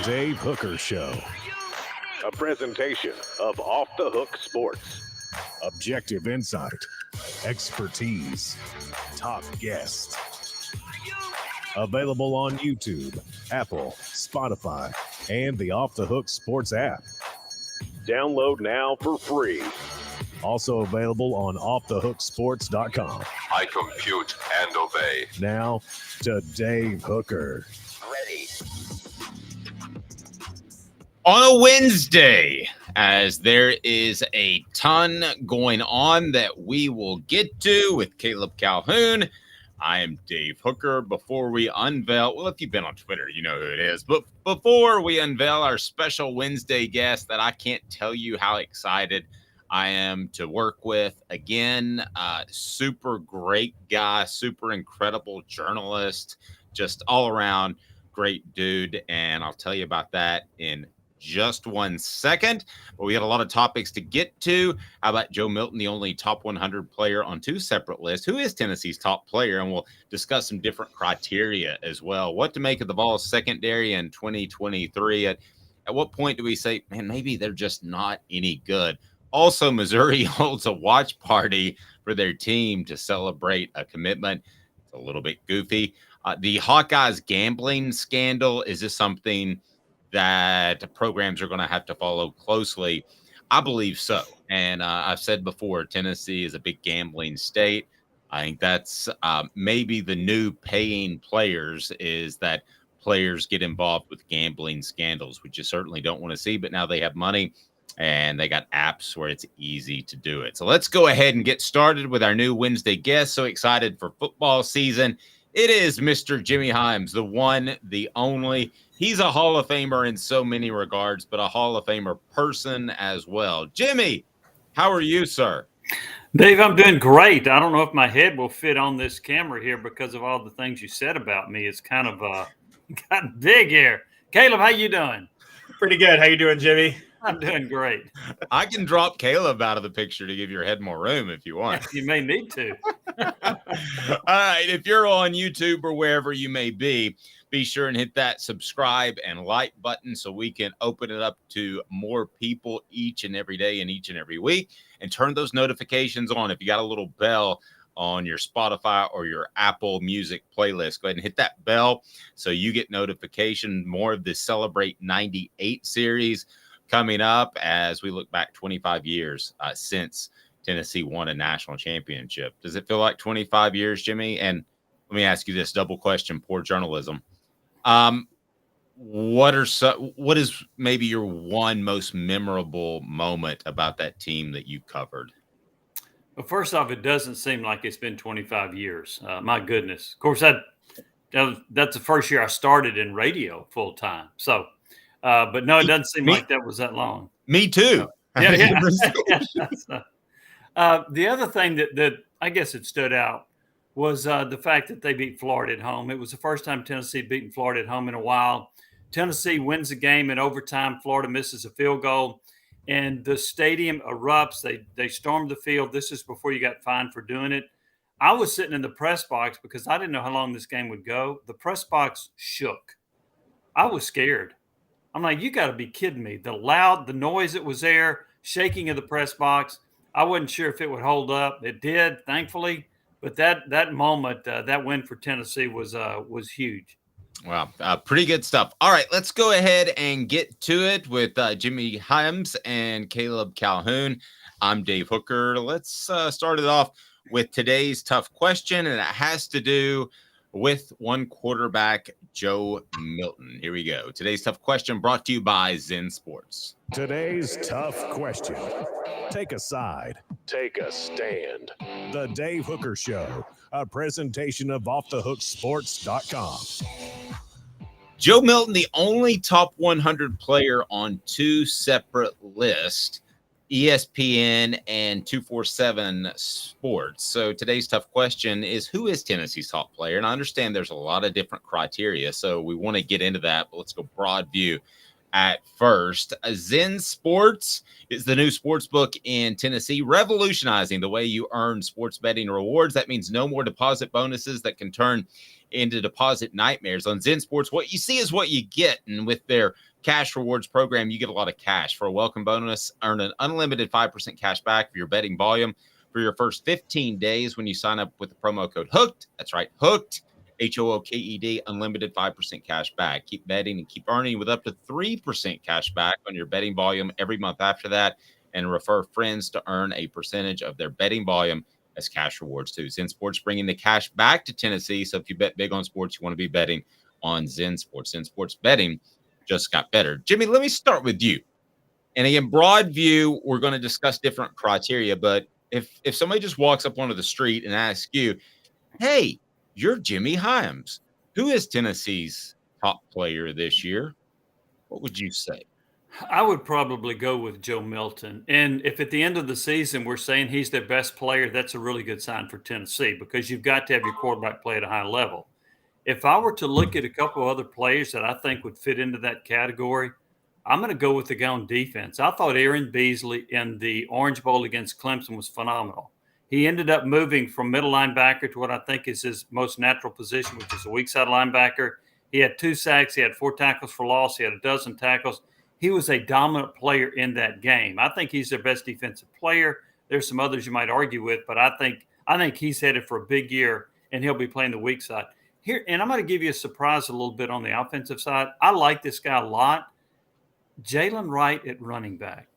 Dave Hooker Show. A presentation of Off the Hook Sports. Objective insight, expertise, top guests. Available on YouTube, Apple, Spotify, and the Off the Hook Sports app. Download now for free. Also available on offthehooksports.com. I compute and obey. Now to Dave Hooker. Ready. On a Wednesday, as there is a ton going on that we will get to with Caleb Calhoun. I am Dave Hooker. Before we unveil, well, if you've been on Twitter, you know who it is. But before we unveil our special Wednesday guest that I can't tell you how excited I am to work with. Again, super great guy, super incredible journalist, just all around great dude. And I'll tell you about that in just 1 second. But we got a lot of topics to get to. How about Joe Milton, the only top 100 player on 2 separate lists? Who is Tennessee's top player? And we'll discuss some different criteria as well. What to make of the Vols secondary in 2023. At what point do we say, man, maybe they're just not any good? Also, Missouri holds a watch party for their team to celebrate a commitment. It's a little bit goofy. The Hawkeyes gambling scandal, is this something that programs are going to have to follow closely? I believe so. And I've said before, Tennessee is a big gambling state. I think that's maybe the new paying players, is that players get involved with gambling scandals, which you certainly don't want to see. But now they have money and they got apps where it's easy to do it. So let's go ahead and get started with our new Wednesday guest. So excited for football season. It is Mr. Jimmy Hyams, the one, the only. He's a Hall of Famer in so many regards, but a Hall of Famer person as well. Jimmy, how are you, sir? Dave, I'm doing great. I don't know if my head will fit on this camera here because of all the things you said about me. It's kind of gotten big here. Caleb, how you doing? Pretty good. How you doing, Jimmy? I'm doing great. I can drop Caleb out of the picture to give your head more room if you want. You may need to. All right. If you're on YouTube or wherever you may be sure and hit that subscribe and like button so we can open it up to more people each and every day and each and every week. And turn those notifications on. If you got a little bell on your Spotify or your Apple Music playlist, go ahead and hit that bell so you get notification. More of this Celebrate 98 series coming up as we look back 25 years since Tennessee won a national championship. Does it feel like 25 years, Jimmy? And let me ask you this double question, poor journalism. What is maybe your one most memorable moment about that team that you covered? Well, first off, it doesn't seem like it's been 25 years. My goodness. Of course, that's the first year I started in radio full time. So, but no, it doesn't seem like that was that long. Me too. Yeah. The other thing that I guess it stood out was the fact that they beat Florida at home. It was the first time Tennessee beaten Florida at home in a while. Tennessee wins the game in overtime. Florida misses a field goal, and the stadium erupts. They stormed the field. This is before you got fined for doing it. I was sitting in the press box because I didn't know how long this game would go. The press box shook. I was scared. I'm like, you got to be kidding me. The noise that was there, shaking of the press box, I wasn't sure if it would hold up. It did, thankfully. But that moment, that win for Tennessee was huge. Wow, pretty good stuff. All right, let's go ahead and get to it with Jimmy Hyams and Caleb Calhoun. I'm Dave Hooker. Let's start it off with today's tough question, and it has to do with one quarterback, Joe Milton. Here we go. Today's tough question brought to you by Zen Sports. Today's tough question. Take a side. Take a stand. The Dave Hooker Show, a presentation of offthehooksports.com. Joe Milton, the only top 100 player on 2 separate lists, ESPN and 247 Sports. So today's tough question is, who is Tennessee's top player? And I understand there's a lot of different criteria, so we want to get into that, but let's go broad view. at first. Zen Sports is the new sports book in Tennessee, revolutionizing the way you earn sports betting rewards. That means no more deposit bonuses that can turn into deposit nightmares. On Zen Sports, what you see is what you get. And with their cash rewards program, you get a lot of cash. For a welcome bonus, earn an unlimited 5% cash back for your betting volume for your first 15 days when you sign up with the promo code HOOKED. That's right, HOOKED. HOOKED, unlimited 5% cash back. Keep betting and keep earning with up to 3% cash back on your betting volume every month after that. And refer friends to earn a percentage of their betting volume as cash rewards too. Zen Sports bringing the cash back to Tennessee. So if you bet big on sports, you want to be betting on Zen Sports. Zen Sports betting just got better. Jimmy, let me start with you. And again, broad view, we're going to discuss different criteria. But if somebody just walks up onto the street and asks you, hey, you're Jimmy Hyams, who is Tennessee's top player this year, what would you say? I would probably go with Joe Milton. And if at the end of the season we're saying he's their best player, that's a really good sign for Tennessee because you've got to have your quarterback play at a high level. If I were to look at a couple of other players that I think would fit into that category, I'm going to go with the guy on defense. I thought Aaron Beasley in the Orange Bowl against Clemson was phenomenal. He ended up moving from middle linebacker to what I think is his most natural position, which is a weak side linebacker. He had 2 sacks. He had 4 tackles for loss. He had a dozen tackles. He was a dominant player in that game. I think he's their best defensive player. There's some others you might argue with, but I think he's headed for a big year, and he'll be playing the weak side. Here, and I'm going to give you a surprise a little bit on the offensive side. I like this guy a lot. Jalen Wright at running back.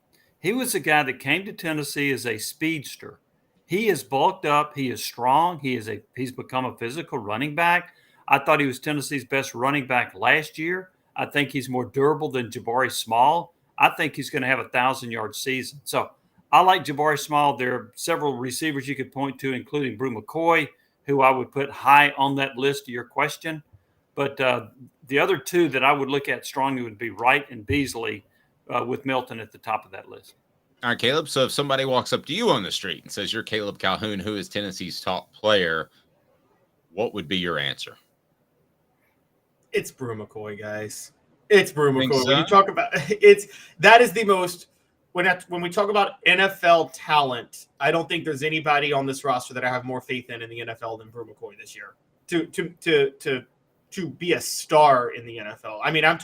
He was a guy that came to Tennessee as a speedster. He is bulked up. He is strong. He's become a physical running back. I thought he was Tennessee's best running back last year. I think he's more durable than Jabari Small. I think he's going to have a 1,000-yard season. So I like Jabari Small. There are several receivers you could point to, including Brew McCoy, who I would put high on that list to your question. But the other two that I would look at strongly would be Wright and Beasley, with Milton at the top of that list. All right, Caleb. So if somebody walks up to you on the street and says, you're Caleb Calhoun, who is Tennessee's top player, what would be your answer? It's Brew McCoy, guys. It's Brew Think McCoy. so? When you talk about that is the most when we talk about NFL talent, I don't think there's anybody on this roster that I have more faith in the NFL than Brew McCoy this year. To be a star in the NFL. I mean, I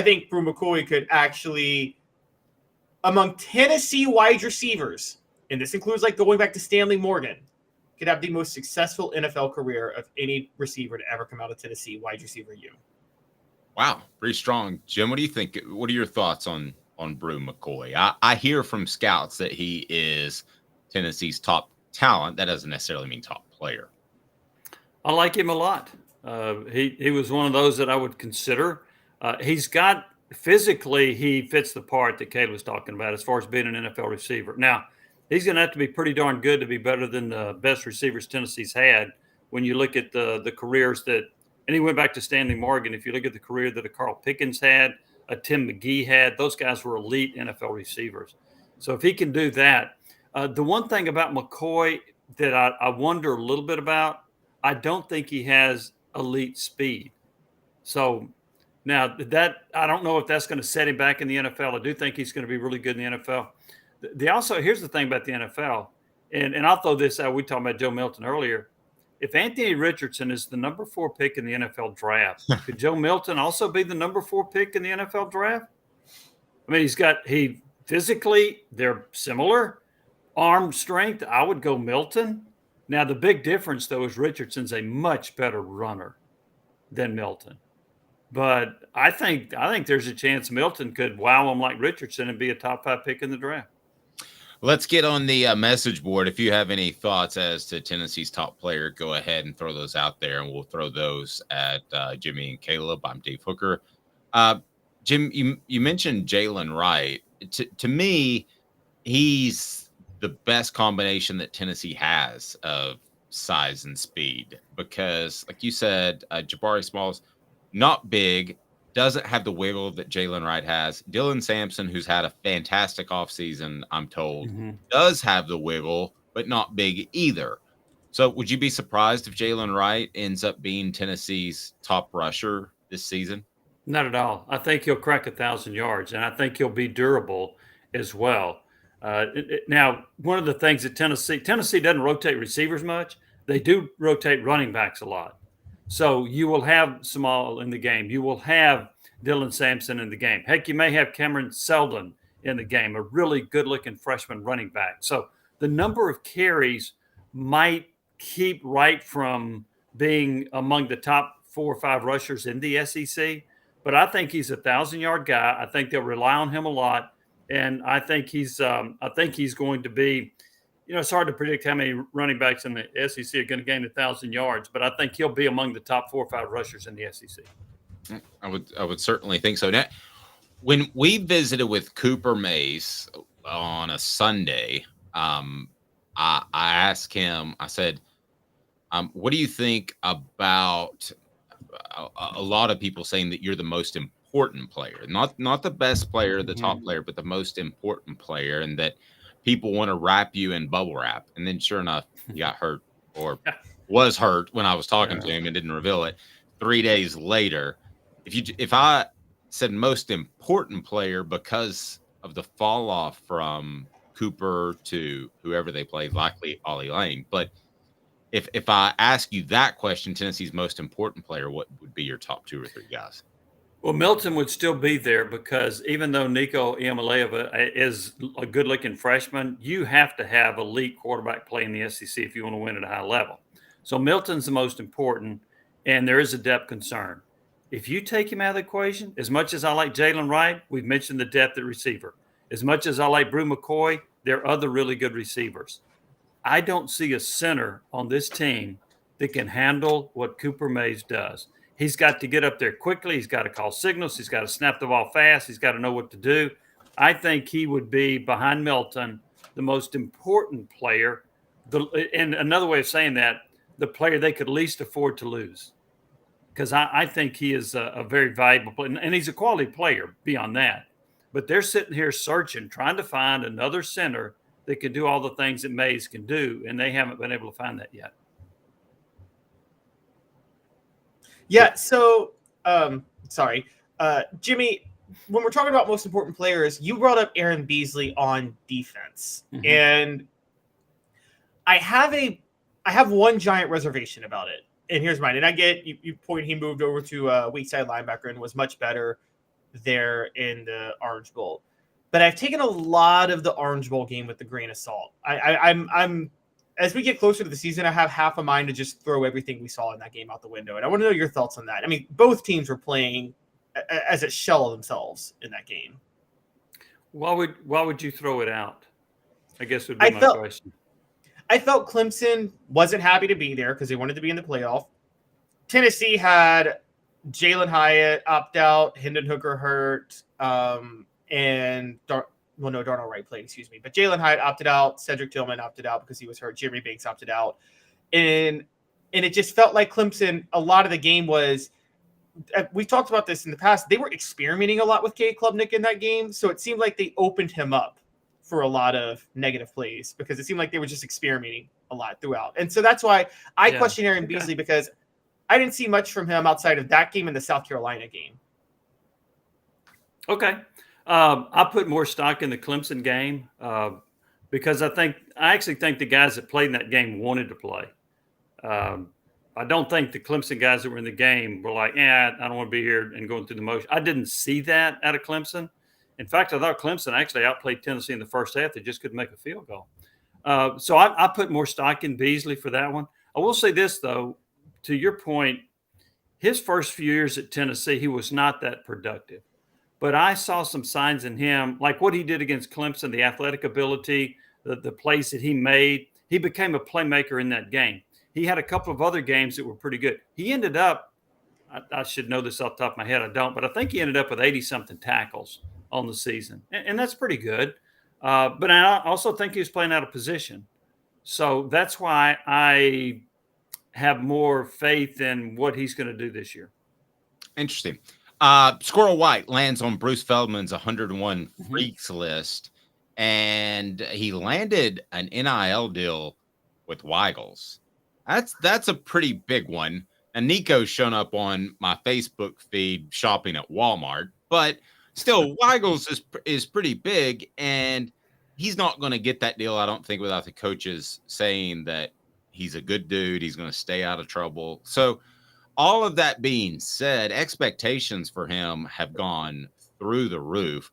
think Brew McCoy could actually, among Tennessee wide receivers, and this includes like going back to Stanley Morgan, could have the most successful NFL career of any receiver to ever come out of Tennessee, wide receiver U. Wow, pretty strong. Jim, what do you think? What are your thoughts on Brew McCoy? I hear from scouts that he is Tennessee's top talent. That doesn't necessarily mean top player. I like him a lot. He was one of those that I would consider. He's got physically, he fits the part that Caleb was talking about as far as being an NFL receiver. Now, he's going to have to be pretty darn good to be better than the best receivers Tennessee's had when you look at the careers that – and he went back to Stanley Morgan. If you look at the career that a Carl Pickens had, a Tim McGee had, those guys were elite NFL receivers. So if he can do that – the one thing about McCoy that I wonder a little bit about, I don't think he has elite speed. So now that I don't know if that's going to set him back in the NFL. I do think he's going to be really good in the NFL. Here's the thing about the NFL, and I'll throw this out. We talked about Joe Milton earlier. If Anthony Richardson is the number 4 pick in the NFL draft, could Joe Milton also be the number 4 pick in the NFL draft? I mean, he physically, they're similar. Arm strength, I would go Milton. Now, the big difference, though, is Richardson's a much better runner than Milton. But I think there's a chance Milton could wow him like Richardson and be a top 5 pick in the draft. Let's get on the message board. If you have any thoughts as to Tennessee's top player, go ahead and throw those out there, and we'll throw those at Jimmy and Caleb. I'm Dave Hooker. Jim, you mentioned Jalen Wright. To me, he's the best combination that Tennessee has of size and speed because, like you said, Jabari Small's not big, doesn't have the wiggle that Jalen Wright has. Dylan Sampson, who's had a fantastic offseason, I'm told, does have the wiggle, but not big either. So would you be surprised if Jalen Wright ends up being Tennessee's top rusher this season? Not at all. I think he'll crack 1,000 yards, and I think he'll be durable as well. Now, one of the things that Tennessee doesn't rotate receivers much. They do rotate running backs a lot. So you will have Small in the game. You will have Dylan Sampson in the game. Heck, you may have Cameron Seldon in the game, a really good-looking freshman running back. So the number of carries might keep Wright from being among the top 4 or 5 rushers in the SEC. But I think he's a 1,000-yard guy. I think they'll rely on him a lot, and I think he's going to be. It's hard to predict how many running backs in the SEC are going to gain 1,000 yards, but I think he'll be among the top 4 or 5 rushers in the SEC. I would certainly think so. Now, when we visited with Cooper Mace on a Sunday, I asked him. I said, "What do you think about a lot of people saying that you're the most important player, not the best player, the top player, but the most important player, and that people want to wrap you in bubble wrap?" And then, sure enough, he got hurt or was hurt when I was talking to him and didn't reveal it. 3 days later, if I said most important player because of the fall off from Cooper to whoever they played, likely Ollie Lane, but if I ask you that question, Tennessee's most important player, what would be your top 2 or 3 guys? Well, Milton would still be there because even though Nico Iamaleava is a good-looking freshman, you have to have elite quarterback play in the SEC if you want to win at a high level. So Milton's the most important, and there is a depth concern. If you take him out of the equation, as much as I like Jalen Wright, we've mentioned the depth at receiver. As much as I like Brew McCoy, there are other really good receivers. I don't see a center on this team that can handle what Cooper Mays does. He's got to get up there quickly. He's got to call signals. He's got to snap the ball fast. He's got to know what to do. I think he would be, behind Milton, the most important player. And another way of saying that, the player they could least afford to lose. Because I think he is a very valuable player. And he's a quality player beyond that. But they're sitting here searching, trying to find another center that can do all the things that Mays can do, and they haven't been able to find that yet. Yeah, so sorry. Jimmy, when we're talking about most important players, you brought up Aaron Beasley on defense. Mm-hmm. And I have one giant reservation about it. And here's mine. And I get you point he moved over to weak side linebacker and was much better there in the Orange Bowl. But I've taken a lot of the Orange Bowl game with a grain of salt. I'm as we get closer to the season, I have half a mind to just throw everything we saw in that game out the window. And I want to know your thoughts on that. I mean, both teams were playing as a shell of themselves in that game. Why would you throw it out? I guess would be my question. I felt Clemson wasn't happy to be there because they wanted to be in the playoff. Tennessee had Jalen Hyatt opt out, Hendon Hooker hurt, and Darnell Wright played, excuse me. But Jalen Hyatt opted out. Cedric Tillman opted out because he was hurt. Jeremy Banks opted out. And it just felt like Clemson, a lot of the game was, we talked about this in the past, they were experimenting a lot with Cade Klubnik in that game. So it seemed like they opened him up for a lot of negative plays because it seemed like they were just experimenting a lot throughout. And so that's why I question Aaron Beasley, because I didn't see much from him outside of that game and the South Carolina game. Okay. I put more stock in the Clemson game because I actually think the guys that played in that game wanted to play. I don't think the Clemson guys that were in the game were like, I don't want to be here and going through the motion. I didn't see that out of Clemson. In fact, I thought Clemson actually outplayed Tennessee in the first half. They just couldn't make a field goal. So I put more stock in Beasley for that one. I will say this, though, to your point, his first few years at Tennessee, he was not that productive. But I saw some signs in him, like what he did against Clemson, the athletic ability, the plays that he made. He became a playmaker in that game. He had a couple of other games that were pretty good. He ended up, I should know this off the top of my head, I don't, but I think he ended up with 80-something tackles on the season. And that's pretty good. But I also think he was playing out of position. So that's why I have more faith in what he's going to do this year. Interesting. Squirrel White lands on Bruce Feldman's 101 Freaks list, and he landed an NIL deal with Weigels. That's a pretty big one. And Nico's shown up on my Facebook feed shopping at Walmart, but still, Weigels is pretty big, and he's not going to get that deal, I don't think, without the coaches saying that he's a good dude. He's going to stay out of trouble. So all of that being said, expectations for him have gone through the roof.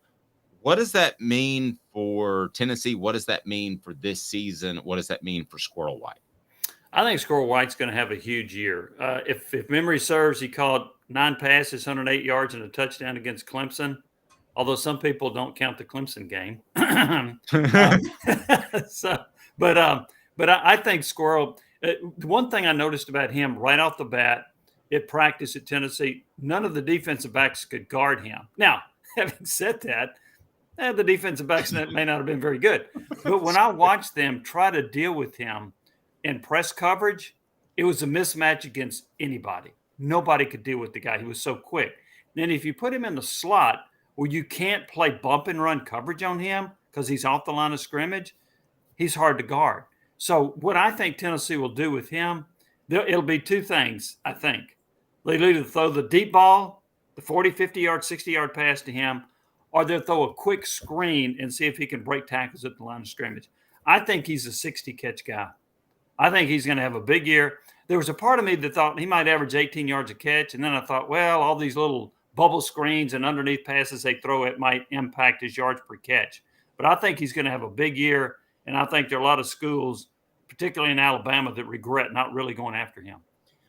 What does that mean for Tennessee? What does that mean for this season? What does that mean for Squirrel White? I think Squirrel White's going to have a huge year. If memory serves, he caught 9 passes, 108 yards, and a touchdown against Clemson. Although some people don't count the Clemson game. But I think Squirrel. The one thing I noticed about him right off the bat at practice at Tennessee, none of the defensive backs could guard him. Now, having said that, the defensive backs may not have been very good. But when I watched them try to deal with him in press coverage, it was a mismatch against anybody. Nobody could deal with the guy. He was so quick. Then if you put him in the slot where you can't play bump and run coverage on him because he's off the line of scrimmage, he's hard to guard. So what I think Tennessee will do with him, it'll be two things, I think. They'll either throw the deep ball, the 40, 50-yard, 60-yard pass to him, or they'll throw a quick screen and see if he can break tackles at the line of scrimmage. I think he's a 60-catch guy. I think he's going to have a big year. There was a part of me that thought he might average 18 yards a catch, and then I thought, well, all these little bubble screens and underneath passes they throw, it might impact his yards per catch. But I think he's going to have a big year, and I think there are a lot of schools, particularly in Alabama, that regret not really going after him.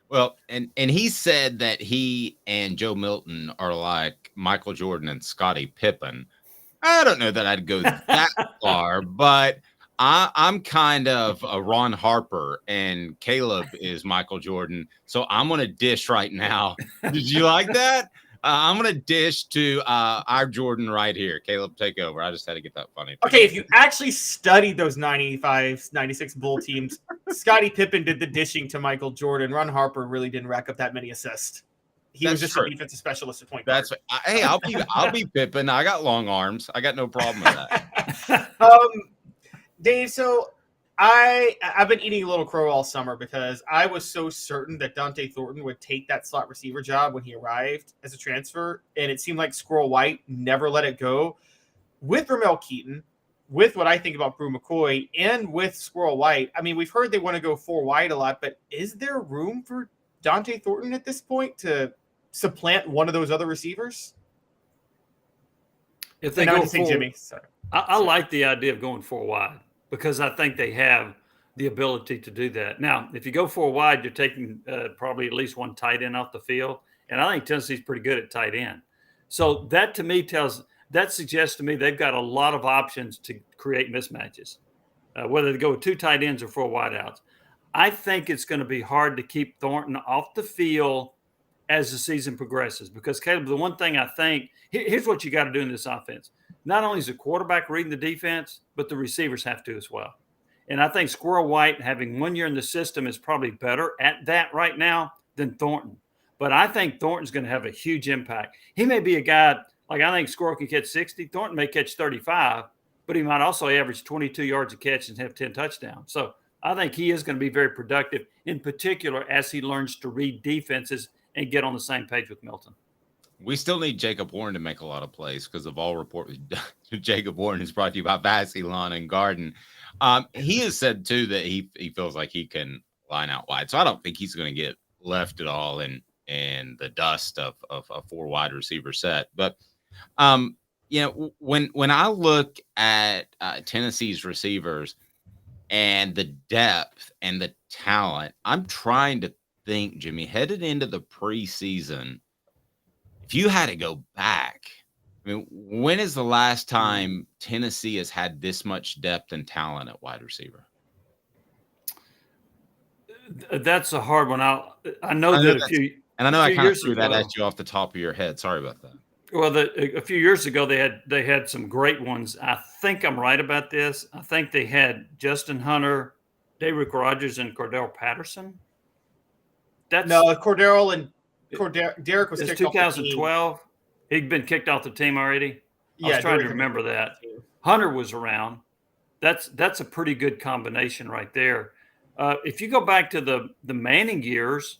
Well, and he said that he and Joe Milton are like Michael Jordan and Scottie Pippen. I don't know that I'd go that far, but I'm kind of a Ron Harper, and Caleb is Michael Jordan. So I'm going to dish right now. Did you like that? I'm going to dish to our Jordan right here. Caleb, take over. I just had to get that funny. Okay, if you actually studied those 95, 96 Bull teams, Scottie Pippen did the dishing to Michael Jordan. Ron Harper really didn't rack up that many assists. He was just a defensive specialist at point guard. Hey, I'll be Pippen. I got long arms. I got no problem with that. Dave, so I've been eating a little crow all summer because I was so certain that Dante Thornton would take that slot receiver job when he arrived as a transfer, and it seemed like Squirrel White never let it go. With Ramel Keaton, with what I think about Brew McCoy, and with Squirrel White, I mean, we've heard they want to go 4 wide a lot, but is there room for Dante Thornton at this point to supplant one of those other receivers? If they go say Jimmy, sorry. I like the idea of going 4 wide because I think they have the ability to do that. Now, if you go 4 wide, you're taking probably at least one tight end off the field, and I think Tennessee's pretty good at tight end. So that to me suggests to me they've got a lot of options to create mismatches, whether they go with 2 tight ends or 4 wideouts. I think it's going to be hard to keep Thornton off the field as the season progresses because, Caleb, the one thing I think – here's what you got to do in this offense. Not only is the quarterback reading the defense, but the receivers have to as well. And I think Squirrel White, having 1 year in the system, is probably better at that right now than Thornton. But I think Thornton's going to have a huge impact. He may be a guy – like I think Squirrel can catch 60. Thornton may catch 35, but he might also average 22 yards a catch and have 10 touchdowns. So I think he is going to be very productive, in particular as he learns to read defenses and get on the same page with Milton. We still need Jacob Warren to make a lot of plays because of all reports. Jacob Warren is brought to you by Vassy Lawn and Garden. He has said, too, that he feels like he can line out wide. So I don't think he's going to get left at all in the dust of a 4 wide receiver set. But, when I look at Tennessee's receivers and the depth and the talent, I'm trying to think, Jimmy, headed into the preseason, if you had to go back, I mean, when is the last time Tennessee has had this much depth and talent at wide receiver? That's a hard one. I know that I kind of threw that at you off the top of your head. Sorry about that. Well, a few years ago, they had some great ones. I think I'm right about this. I think they had Justin Hunter, Derrick Rogers, and Cordell Patterson. Cordell and Derrick was kicked 2012. off the team. He'd been kicked off the team already. I was trying Derrick to remember that. Hunter was around. That's a pretty good combination right there. If you go back to the Manning years,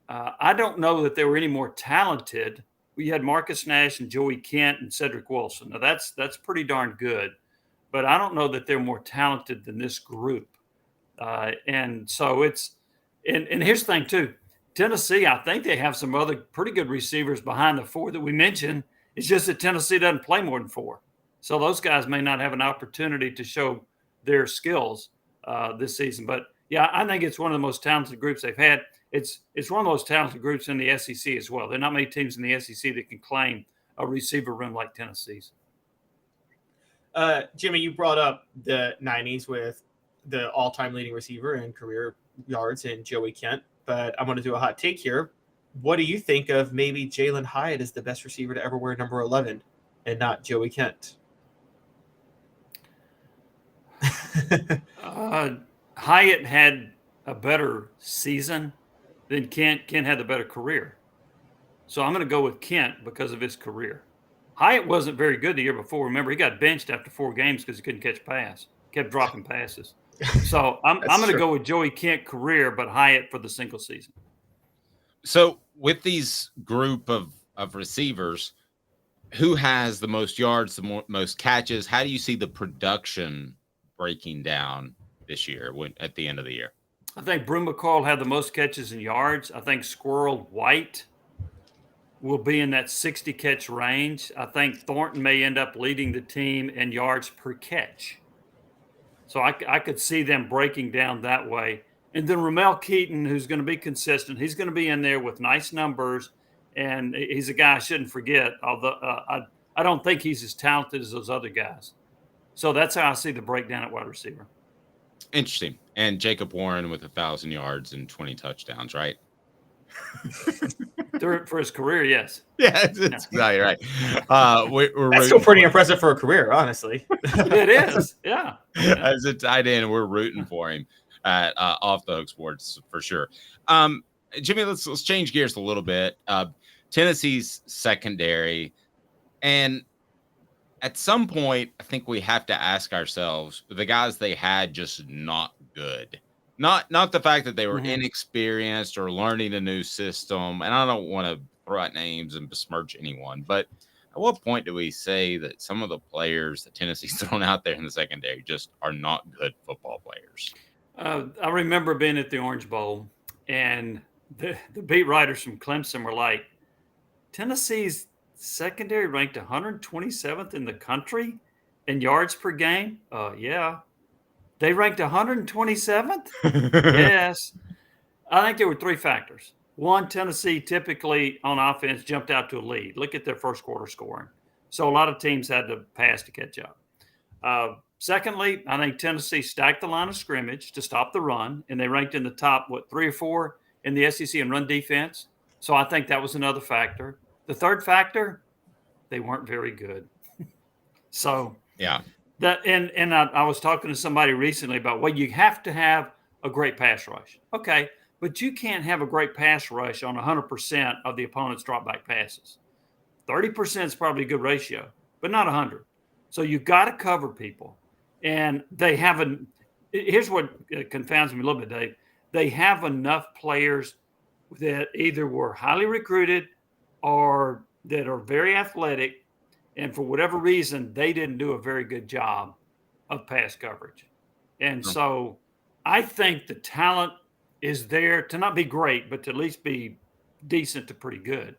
I don't know that they were any more talented. We had Marcus Nash and Joey Kent and Cedric Wilson. Now that's pretty darn good, but I don't know that they're more talented than this group. And so and here's the thing too. Tennessee, I think they have some other pretty good receivers behind the four that we mentioned. It's just that Tennessee doesn't play more than four. So those guys may not have an opportunity to show their skills this season. But yeah, I think it's one of the most talented groups they've had. It's one of the most talented groups in the SEC as well. There are not many teams in the SEC that can claim a receiver room like Tennessee's. Jimmy, you brought up the 90s with the all-time leading receiver in career yards in Joey Kent, but I'm going to do a hot take here. What do you think of maybe Jalen Hyatt as the best receiver to ever wear number 11 and not Joey Kent? Hyatt had a better season than Kent. Kent had the better career. So I'm going to go with Kent because of his career. Hyatt wasn't very good the year before. Remember, he got benched after 4 games because he couldn't catch a pass. Kept dropping passes. So I'm going to go with Joey Kent career, but Hyatt for the single season. So with these group of receivers, who has the most yards, the most catches? How do you see the production breaking down this year at the end of the year? I think Brew McCall had the most catches and yards. I think Squirrel White will be in that 60 catch range. I think Thornton may end up leading the team in yards per catch. So I could see them breaking down that way. And then Ramel Keaton, who's going to be consistent, he's going to be in there with nice numbers. And he's a guy I shouldn't forget, although I don't think he's as talented as those other guys. So that's how I see the breakdown at wide receiver. Interesting. And Jacob Warren with 1,000 yards and 20 touchdowns, right? For his career, yes. Yeah, that's exactly right. That's still pretty impressive for a career, honestly. It is, yeah. As a tight end, we're rooting for him at Off the Hook Sports for sure. Jimmy, let's change gears a little bit. Tennessee's secondary, and at some point, I think we have to ask ourselves: the guys they had just not good. Not the fact that they were inexperienced or learning a new system. And I don't want to throw out names and besmirch anyone, but at what point do we say that some of the players that Tennessee's thrown out there in the secondary just are not good football players? I remember being at the Orange Bowl, and the beat writers from Clemson were like, Tennessee's secondary ranked 127th in the country in yards per game? Yeah. They ranked 127th? Yes. I think there were 3 factors. One, Tennessee typically on offense jumped out to a lead. Look at their first quarter scoring. So a lot of teams had to pass to catch up. Secondly, I think Tennessee stacked the line of scrimmage to stop the run, and they ranked in the top, 3 or 4 in the SEC in run defense. So I think that was another factor. The third factor, they weren't very good. So yeah. And I was talking to somebody recently about, well, you have to have a great pass rush. Okay, but you can't have a great pass rush on 100% of the opponent's drop back passes. 30% is probably a good ratio, but not 100. So you've got to cover people. And they haven't – here's what confounds me a little bit, Dave. They have enough players that either were highly recruited or that are very athletic, and for whatever reason, they didn't do a very good job of pass coverage. And so I think the talent is there to not be great, but to at least be decent to pretty good.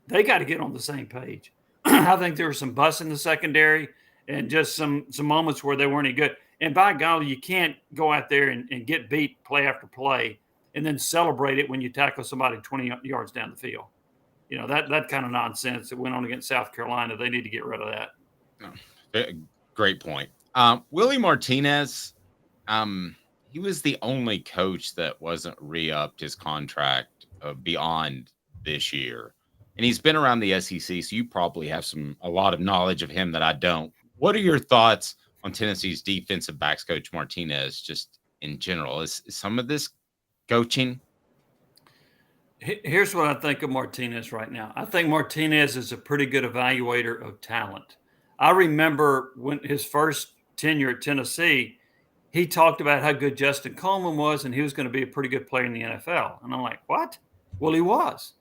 They got to get on the same page. I think there were some busts in the secondary and just some moments where they weren't any good. And by golly, you can't go out there and get beat play after play and then celebrate it when you tackle somebody 20 yards down the field. You know, that kind of nonsense that went on against South Carolina, they need to get rid of that. Great point. Willie Martinez, he was the only coach that wasn't re-upped his contract beyond this year. And he's been around the SEC, so you probably have a lot of knowledge of him that I don't. What are your thoughts on Tennessee's defensive backs coach Martinez, just in general? Is some of this coaching? Here's what I think of Martinez right now. I think Martinez is a pretty good evaluator of talent. I remember when his first tenure at Tennessee, he talked about how good Justin Coleman was and he was going to be a pretty good player in the NFL. And I'm like, what? Well, he was.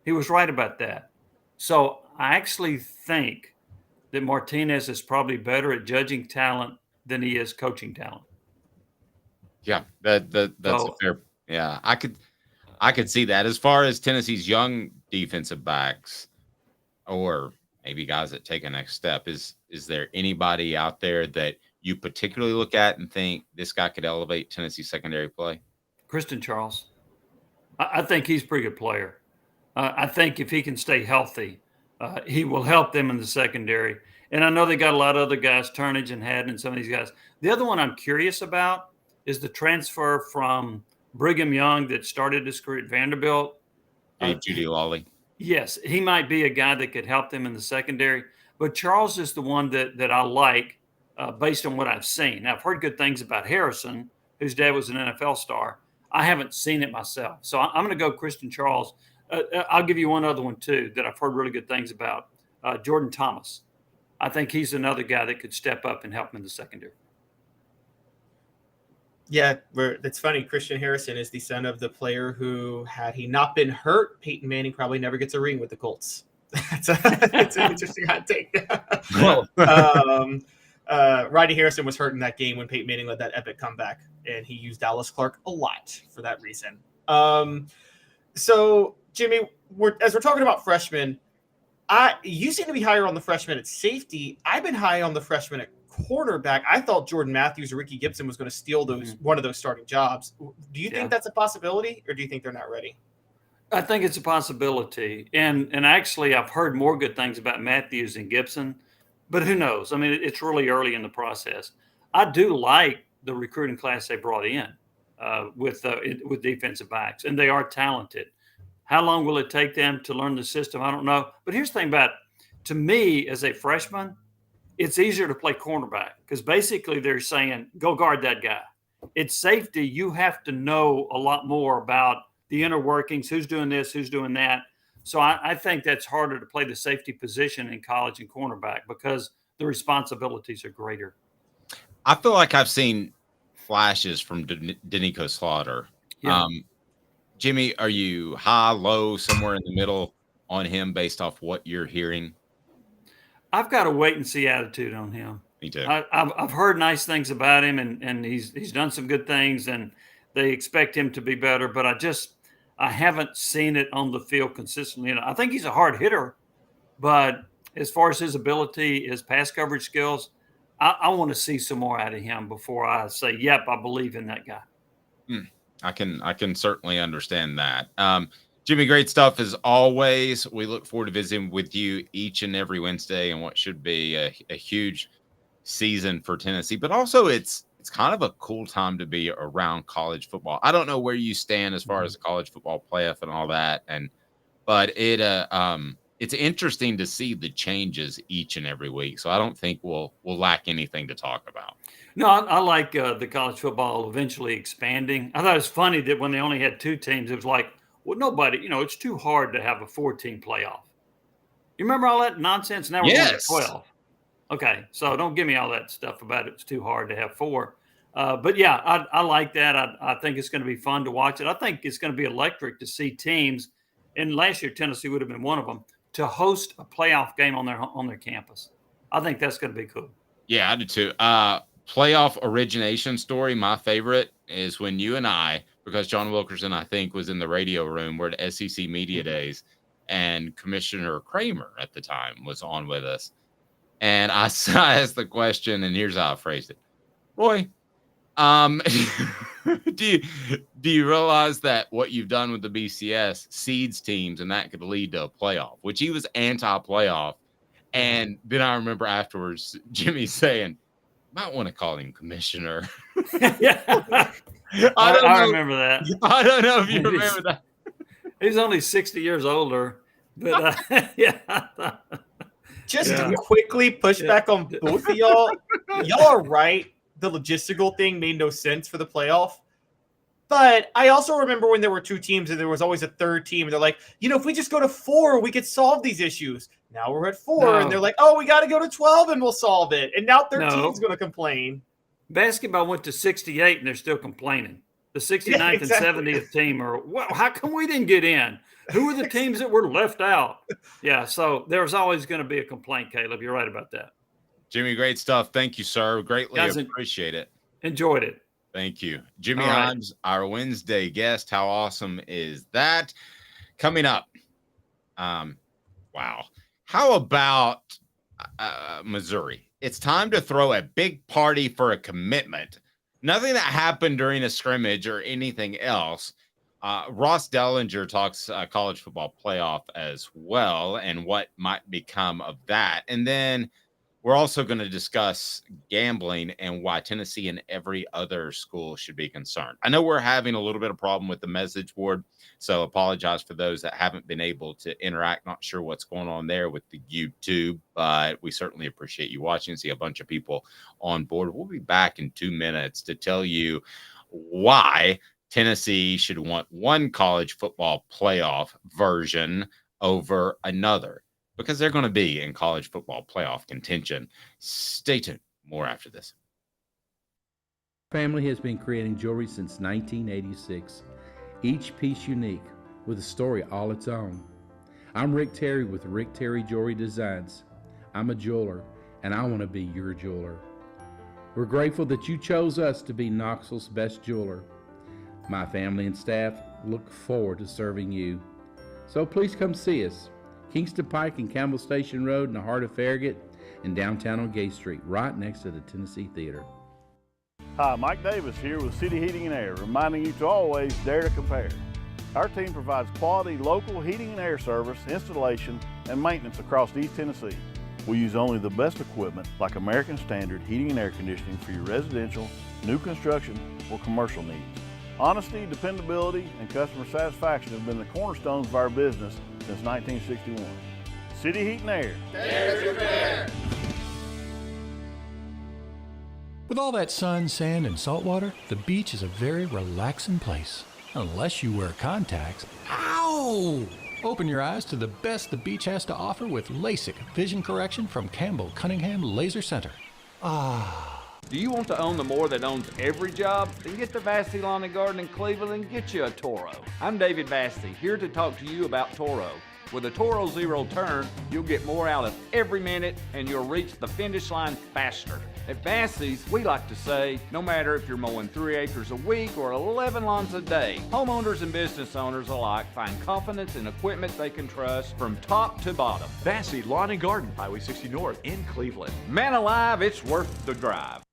He was right about that. So I actually think that Martinez is probably better at judging talent than he is coaching talent. Yeah, that's a fair. Yeah, I could see that. As far as Tennessee's young defensive backs, or maybe guys that take a next step, is there anybody out there that you particularly look at and think this guy could elevate Tennessee secondary play? Kristen Charles. I think he's a pretty good player. I think if he can stay healthy, he will help them in the secondary. And I know they got a lot of other guys, Turnage and Haddon and some of these guys. The other one I'm curious about is the transfer from Brigham Young that started his career at Vanderbilt. Judy Lawley. Yes, he might be a guy that could help them in the secondary. But Charles is the one that I like based on what I've seen. Now, I've heard good things about Harrison, whose dad was an NFL star. I haven't seen it myself. So I'm going to go Kristen Charles. I'll give you one other one, too, that I've heard really good things about. Jordan Thomas. I think he's another guy that could step up and help him in the secondary. Yeah, it's funny. Christian Harrison is the son of the player who, had he not been hurt, Peyton Manning probably never gets a ring with the Colts. It's an interesting hot take. Rodney Harrison was hurt in that game when Peyton Manning led that epic comeback, and he used Dallas Clark a lot for that reason. So, Jimmy, as we're talking about freshmen, you seem to be higher on the freshman at safety. I've been high on the freshman at cornerback. I thought Jordan Matthews or Ricky Gibson was going to steal one of those starting jobs. Do you think that's a possibility, or do you think they're not ready? I think it's a possibility. And actually, I've heard more good things about Matthews and Gibson, but who knows? I mean, it's really early in the process. I do like the recruiting class they brought in with defensive backs, and they are talented. How long will it take them to learn the system? I don't know. But here's the thing about, to me, as a freshman, it's easier to play cornerback because basically they're saying, go guard that guy. It's safety. You have to know a lot more about the inner workings, who's doing this, who's doing that. So I think that's harder to play the safety position in college and cornerback because the responsibilities are greater. I feel like I've seen flashes from Danico Slaughter. Yeah. Jimmy, are you high, low, somewhere in the middle on him based off what you're hearing? I've got a wait and see attitude on him. Me too. I've heard nice things about him, and he's done some good things, and they expect him to be better. But I haven't seen it on the field consistently. I think he's a hard hitter, but as far as his ability, his pass coverage skills, I want to see some more out of him before I say, yep, I believe in that guy. I can certainly understand that. Jimmy, great stuff as always. We look forward to visiting with you each and every Wednesday and what should be a huge season for Tennessee, but also it's kind of a cool time to be around college football. I don't know where you stand as far as the college football playoff and all that, but it's interesting to see the changes each and every week. So I don't think we'll lack anything to talk about. No, I like the college football eventually expanding. I thought it was funny that when they only had 2 teams, it was like, well, nobody, it's too hard to have a 4-team playoff. You remember all that nonsense? Now we're going to 12. Okay, so don't give me all that stuff about it's too hard to have 4. But yeah, I like that. I think it's going to be fun to watch it. I think it's going to be electric to see teams, and last year Tennessee would have been one of them, to host a playoff game on their campus. I think that's going to be cool. Yeah, I do too. Playoff origination story, my favorite, is when you and I, because John Wilkerson, I think, was in the radio room, we're at SEC Media Days, and Commissioner Kramer at the time was on with us. And I asked the question, and here's how I phrased it. Roy, do you realize that what you've done with the BCS seeds teams, and that could lead to a playoff, which he was anti-playoff. And then I remember afterwards, Jimmy saying, might want to call him commissioner. Yeah. I remember that. I don't know if you remember that. He's only 60 years older, but yeah. Just to quickly push back on both of y'all. Y'all are right. The logistical thing made no sense for the playoff. But I also remember when there were 2 teams and there was always a 3rd team. And they're like, if we just go to 4, we could solve these issues. Now we're at 4, and they're like, oh, we got to go to 12 and we'll solve it. And now 13 is going to complain. Basketball went to 68 and they're still complaining. The 69th exactly. and 70th team are, well, how come we didn't get in? Who are the teams that were left out? Yeah, so there's always going to be a complaint, Caleb. You're right about that. Jimmy, great stuff. Thank you, sir. Greatly Guys, appreciate it. Enjoyed it. Thank you. Jimmy All right. Himes, our Wednesday guest. How awesome is that? Coming up. Wow. How about Missouri? It's time to throw a big party for a commitment. Nothing that happened during a scrimmage or anything else. Ross Dellinger talks college football playoff as well and what might become of that. And then we're also going to discuss gambling and why Tennessee and every other school should be concerned. I know we're having a little bit of problem with the message board, so apologize for those that haven't been able to interact. Not sure what's going on there with the YouTube, but we certainly appreciate you watching. See a bunch of people on board. We'll be back in 2 minutes to tell you why Tennessee should want one college football playoff version over another, because they're going to be in college football playoff contention. Stay tuned. More after this. Family has been creating jewelry since 1986, each piece unique with a story all its own. I'm Rick Terry with Rick Terry Jewelry Designs. I'm a jeweler, and I want to be your jeweler. We're grateful that you chose us to be Knoxville's best jeweler. My family and staff look forward to serving you. So please come see us. Kingston Pike and Campbell Station Road in the heart of Farragut, and downtown on Gay Street, right next to the Tennessee Theater. Hi, Mike Davis here with City Heating and Air, reminding you to always dare to compare. Our team provides quality local heating and air service, installation, and maintenance across East Tennessee. We use only the best equipment like American Standard heating and air conditioning for your residential, new construction, or commercial needs. Honesty, dependability, and customer satisfaction have been the cornerstones of our business since 1961. City Heat and Air. There's your bear. With all that sun, sand, and salt water, the beach is a very relaxing place. Unless you wear contacts. Ow! Open your eyes to the best the beach has to offer with LASIK vision correction from Campbell Cunningham Laser Center. Ah. Do you want to own the more that owns every job? Then get to Vassy Lawn and Garden in Cleveland and get you a Toro. I'm David Vassy, here to talk to you about Toro. With a Toro Zero Turn, you'll get more out of every minute and you'll reach the finish line faster. At Vassy's, we like to say, no matter if you're mowing 3 acres a week or 11 lawns a day, homeowners and business owners alike find confidence in equipment they can trust from top to bottom. Vassy Lawn and Garden, Highway 60 North in Cleveland. Man alive, it's worth the drive.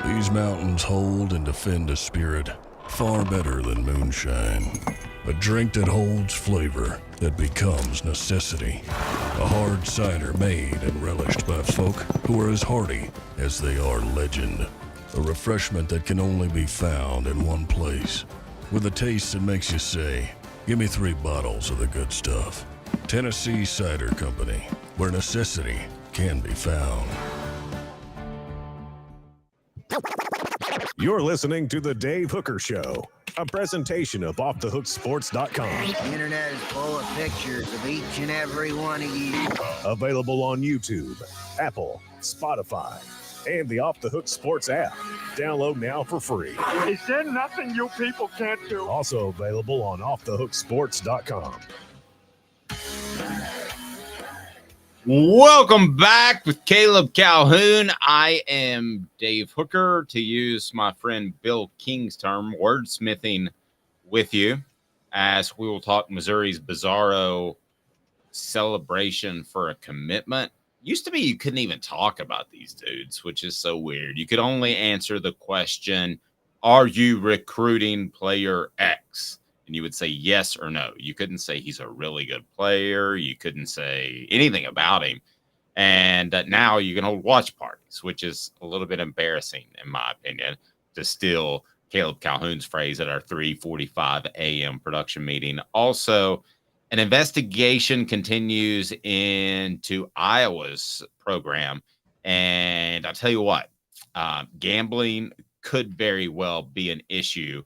These mountains hold and defend a spirit far better than moonshine. A drink that holds flavor that becomes necessity. A hard cider made and relished by folk who are as hearty as they are legend. A refreshment that can only be found in one place. With a taste that makes you say, give me 3 bottles of the good stuff. Tennessee Cider Company, where necessity can be found. You're listening to The Dave Hooker Show, a presentation of OffTheHookSports.com. The internet is full of pictures of each and every one of you. Available on YouTube, Apple, Spotify, and the Off the Hook Sports app. Download now for free. Is there nothing you people can't do? Also available on OffTheHookSports.com. Welcome back with Caleb Calhoun. I am Dave Hooker, to use my friend Bill King's term, wordsmithing with you as we will talk Missouri's bizarro celebration for a commitment. Used to be you couldn't even talk about these dudes, which is so weird. You could only answer the question, are you recruiting player X? And you would say yes or no. You couldn't say he's a really good player. You couldn't say anything about him. And now you can hold watch parties, which is a little bit embarrassing, in my opinion, to steal Caleb Calhoun's phrase at our 3:45 a.m. production meeting. Also, an investigation continues into Iowa's program. And I'll tell you what, gambling could very well be an issue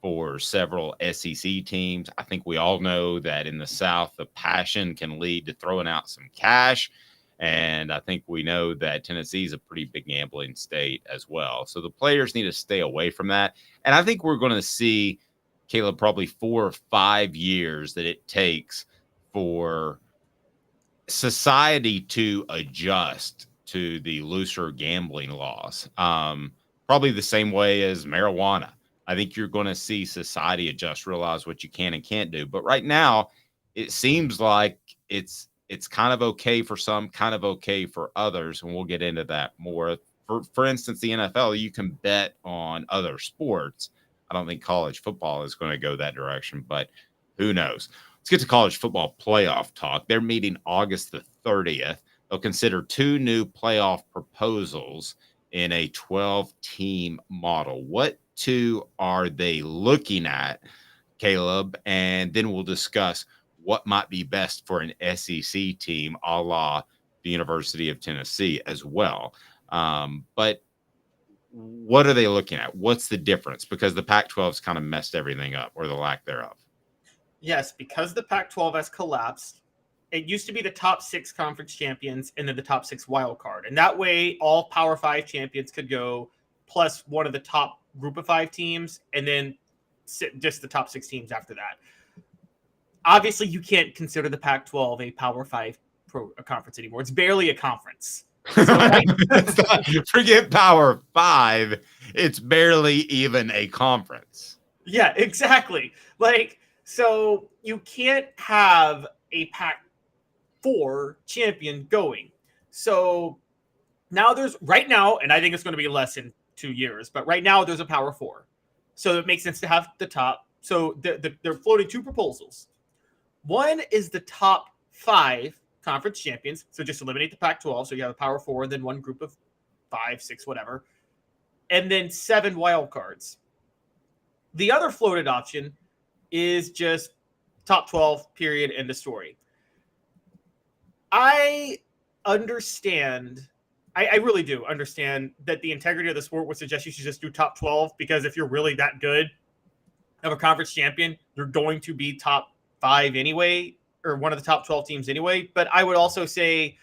for several SEC teams. I think we all know that in the South, the passion can lead to throwing out some cash. And I think we know that Tennessee is a pretty big gambling state as well. So the players need to stay away from that. And I think we're going to see, Caleb, probably 4 or 5 years that it takes for society to adjust to the looser gambling laws. Probably the same way as marijuana. I think you're going to see society adjust, realize what you can and can't do. But right now, it seems like it's kind of okay for some, kind of okay for others, and we'll get into that more. For instance, the NFL, you can bet on other sports. I don't think college football is going to go that direction, but who knows? Let's get to college football playoff talk. They're meeting August the 30th. They'll consider 2 new playoff proposals in a 12-team model. What 2 are they looking at, Caleb? And then we'll discuss what might be best for an SEC team, a la the University of Tennessee as well. But what are they looking at? What's the difference? Because the Pac-12's kind of messed everything up, or the lack thereof. Yes, because the Pac-12 has collapsed. It used to be the top 6 conference champions and then the top 6 wild card. And that way, all Power 5 champions could go, plus one of the top group of 5 teams, and then just the top 6 teams after that. Obviously, you can't consider the Pac-12 a Power 5 conference anymore. It's barely a conference. So Forget Power 5. It's barely even a conference. Yeah, exactly. So you can't have a Pac-4 champion going. So now right now, and I think it's going to be less in 2 years, but right now there's a Power 4. So it makes sense to have the top. So they're floating 2 proposals. One is the top 5 conference champions. So just eliminate the Pac-12. So you have a Power 4 and then one group of 5, 6, whatever. And then 7 wild cards. The other floated option is just top 12, period, end of story. I understand. I really do understand that the integrity of the sport would suggest you should just do top 12, because if you're really that good of a conference champion, you're going to be top 5 anyway, or one of the top 12 teams anyway. But I would also say,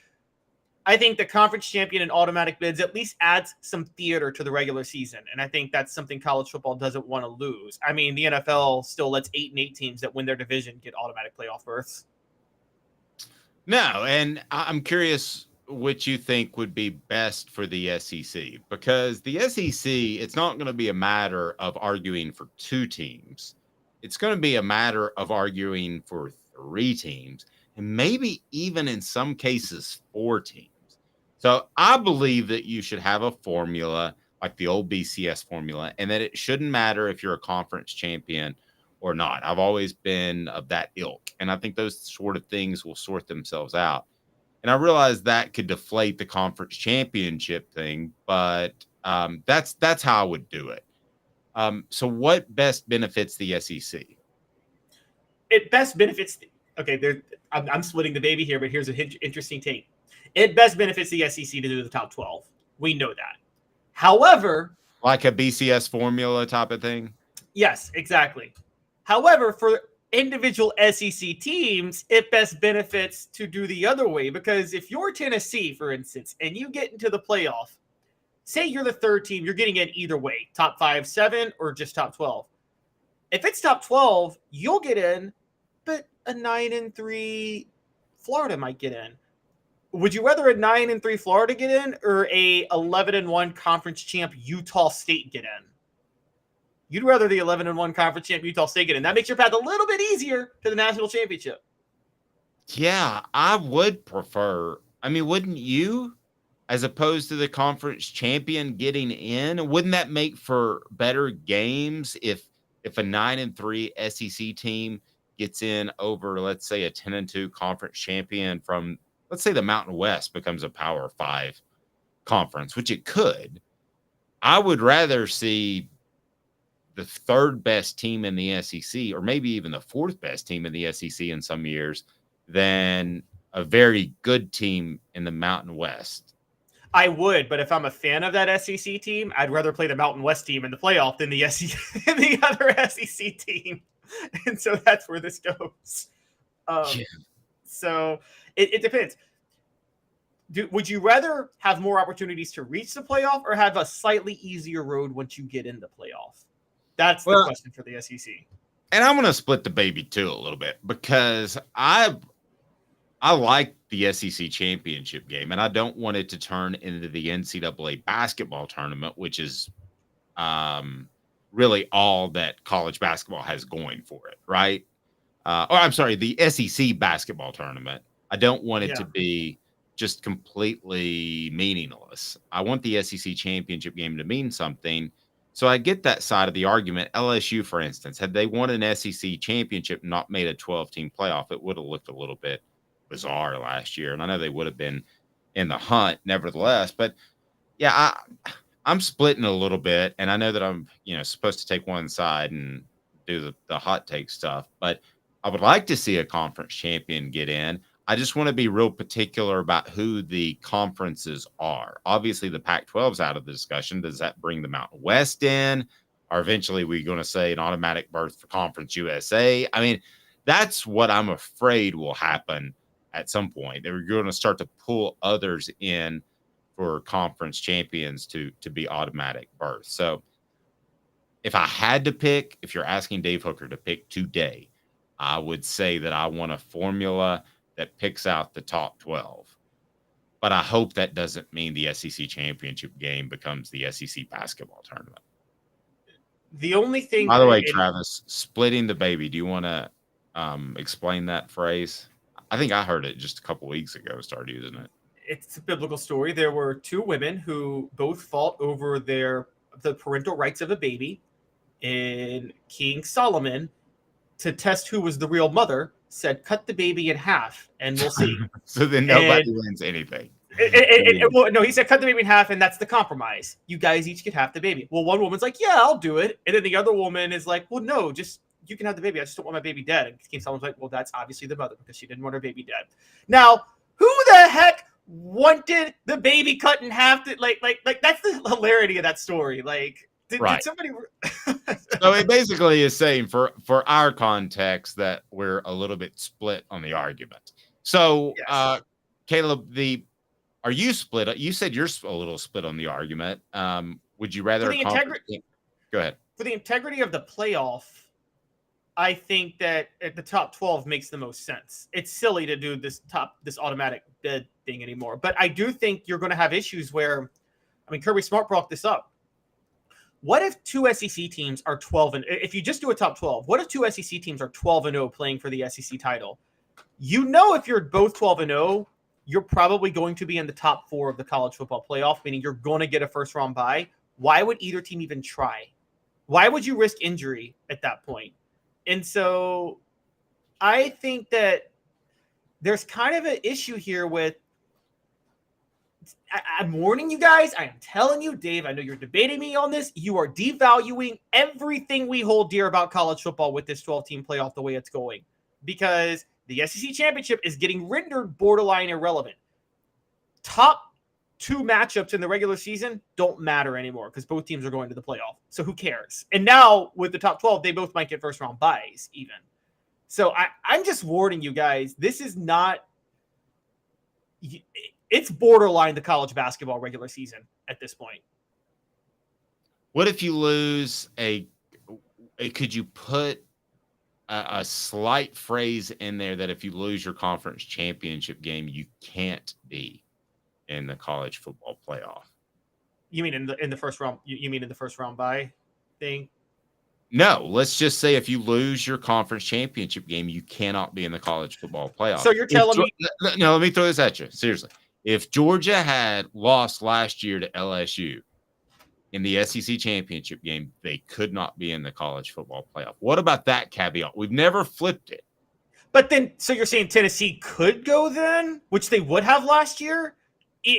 I think the conference champion and automatic bids at least adds some theater to the regular season. And I think that's something college football doesn't want to lose. I mean, the NFL still lets 8 and 8 teams that win their division get automatic playoff berths. No, and I'm curious what you think would be best for the SEC, because the SEC, it's not going to be a matter of arguing for 2 teams. It's going to be a matter of arguing for 3 teams, and maybe even in some cases 4 teams. So I believe that you should have a formula like the old BCS formula, and that it shouldn't matter if you're a conference champion or not. I've always been of that ilk, and I think those sort of things will sort themselves out. And I realize that could deflate the conference championship thing, but that's how I would do it. So what best benefits the SEC? It best benefits. I'm splitting the baby here, but here's an interesting take. It best benefits the SEC to do the top 12. We know that. However, like a BCS formula type of thing? Yes, exactly. However, for individual SEC teams, it best benefits to do the other way, because if you're Tennessee, for instance, and you get into the playoff, say you're the 3rd team, you're getting in either way, top 5, 7, or just top 12. If it's top 12, you'll get in, but a 9-3 Florida might get in. Would you rather a 9-3 Florida get in, or a 11-1 conference champ Utah State get in? You'd rather the 11-1 conference champ Utah State get in. That makes your path a little bit easier to the national championship. Yeah, I would prefer. I mean, wouldn't you? As opposed to the conference champion getting in, wouldn't that make for better games if a 9-3 SEC team gets in over, let's say, a 10-2 conference champion from, let's say, the Mountain West becomes a Power 5 conference, which it could. I would rather see the 3rd best team in the SEC, or maybe even the 4th best team in the SEC in some years, than a very good team in the Mountain West. I would, but if I'm a fan of that SEC team, I'd rather play the Mountain West team in the playoff than the the other SEC team. And so that's where this goes. So it depends. would you rather have more opportunities to reach the playoff or have a slightly easier road once you get in the playoff? That's the question for the SEC. And I'm going to split the baby too a little bit because I like the SEC championship game, and I don't want it to turn into the NCAA basketball tournament, which is really all that college basketball has going for it, right? Or I'm sorry, the SEC basketball tournament. I don't want it to be just completely meaningless. I want the SEC championship game to mean something. So I get that side of the argument. LSU, for instance, had they won an SEC championship, not made a 12-team playoff, it would have looked a little bit bizarre last year. And I know they would have been in the hunt nevertheless. But yeah, I'm splitting a little bit. And I know that I'm, supposed to take one side and do the hot take stuff. But I would like to see a conference champion get in. I just want to be real particular about who the conferences are. Obviously, the Pac-12's out of the discussion. Does that bring the Mountain West in? Or eventually we're going to say an automatic berth for Conference USA? I mean, that's what I'm afraid will happen at some point. They're going to start to pull others in for conference champions to be automatic berths. So if I had to pick, if you're asking Dave Hooker to pick today, I would say that I want a formula that picks out the top 12. But I hope that doesn't mean the SEC championship game becomes the SEC basketball tournament. The only thing... By the way, Travis, splitting the baby, do you want to explain that phrase? I think I heard it just a couple weeks ago, started using it. It's a biblical story. There were two women who both fought over the parental rights of a baby, and King Solomon, to test who was the real mother, said, cut the baby in half and we'll see. So then nobody wins anything. Well, no, he said, cut the baby in half and that's the compromise. You guys each get half the baby. Well, one woman's like, yeah, I'll do it. And then the other woman is like, well, no, just you can have the baby. I just don't want my baby dead. And King Solomon's like, well, that's obviously the mother because she didn't want her baby dead. Now, who the heck wanted the baby cut in half? Like that's the hilarity of that story. Like, did somebody... So it basically is saying for our context that we're a little bit split on the argument. So, yes. Caleb, are you split? You said you're a little split on the argument. Would you rather... Go ahead. For the integrity of the playoff, I think that at the top 12 makes the most sense. It's silly to do this automatic bid thing anymore. But I do think you're going to have issues where, Kirby Smart brought this up. What if two SEC teams are 12 and if you just do a top 12, what if two SEC teams are 12-0 playing for the SEC title? If you're both 12-0, you're probably going to be in the top 4 of the college football playoff, meaning you're going to get a first round bye. Why would either team even try? Why would you risk injury at that point? And so I think that there's kind of an issue here with, I'm warning you guys. I am telling you, Dave, I know you're debating me on this. You are devaluing everything we hold dear about college football with this 12-team playoff the way it's going, because the SEC championship is getting rendered borderline irrelevant. Top 2 matchups in the regular season don't matter anymore because both teams are going to the playoff. So who cares? And now with the top 12, they both might get first round byes even. So I'm just warning you guys, this is not... It's borderline the college basketball regular season at this point. What if you lose could you put a slight phrase in there that if you lose your conference championship game, you can't be in the college football playoff? You mean in the first round? You mean in the first round bye thing? No, let's just say if you lose your conference championship game, you cannot be in the college football playoff. So you're telling me... No, let me throw this at you. Seriously. If Georgia had lost last year to LSU in the SEC championship game, they could not be in the college football playoff. What about that caveat? We've never flipped it. But then, so you're saying Tennessee could go then, which they would have last year?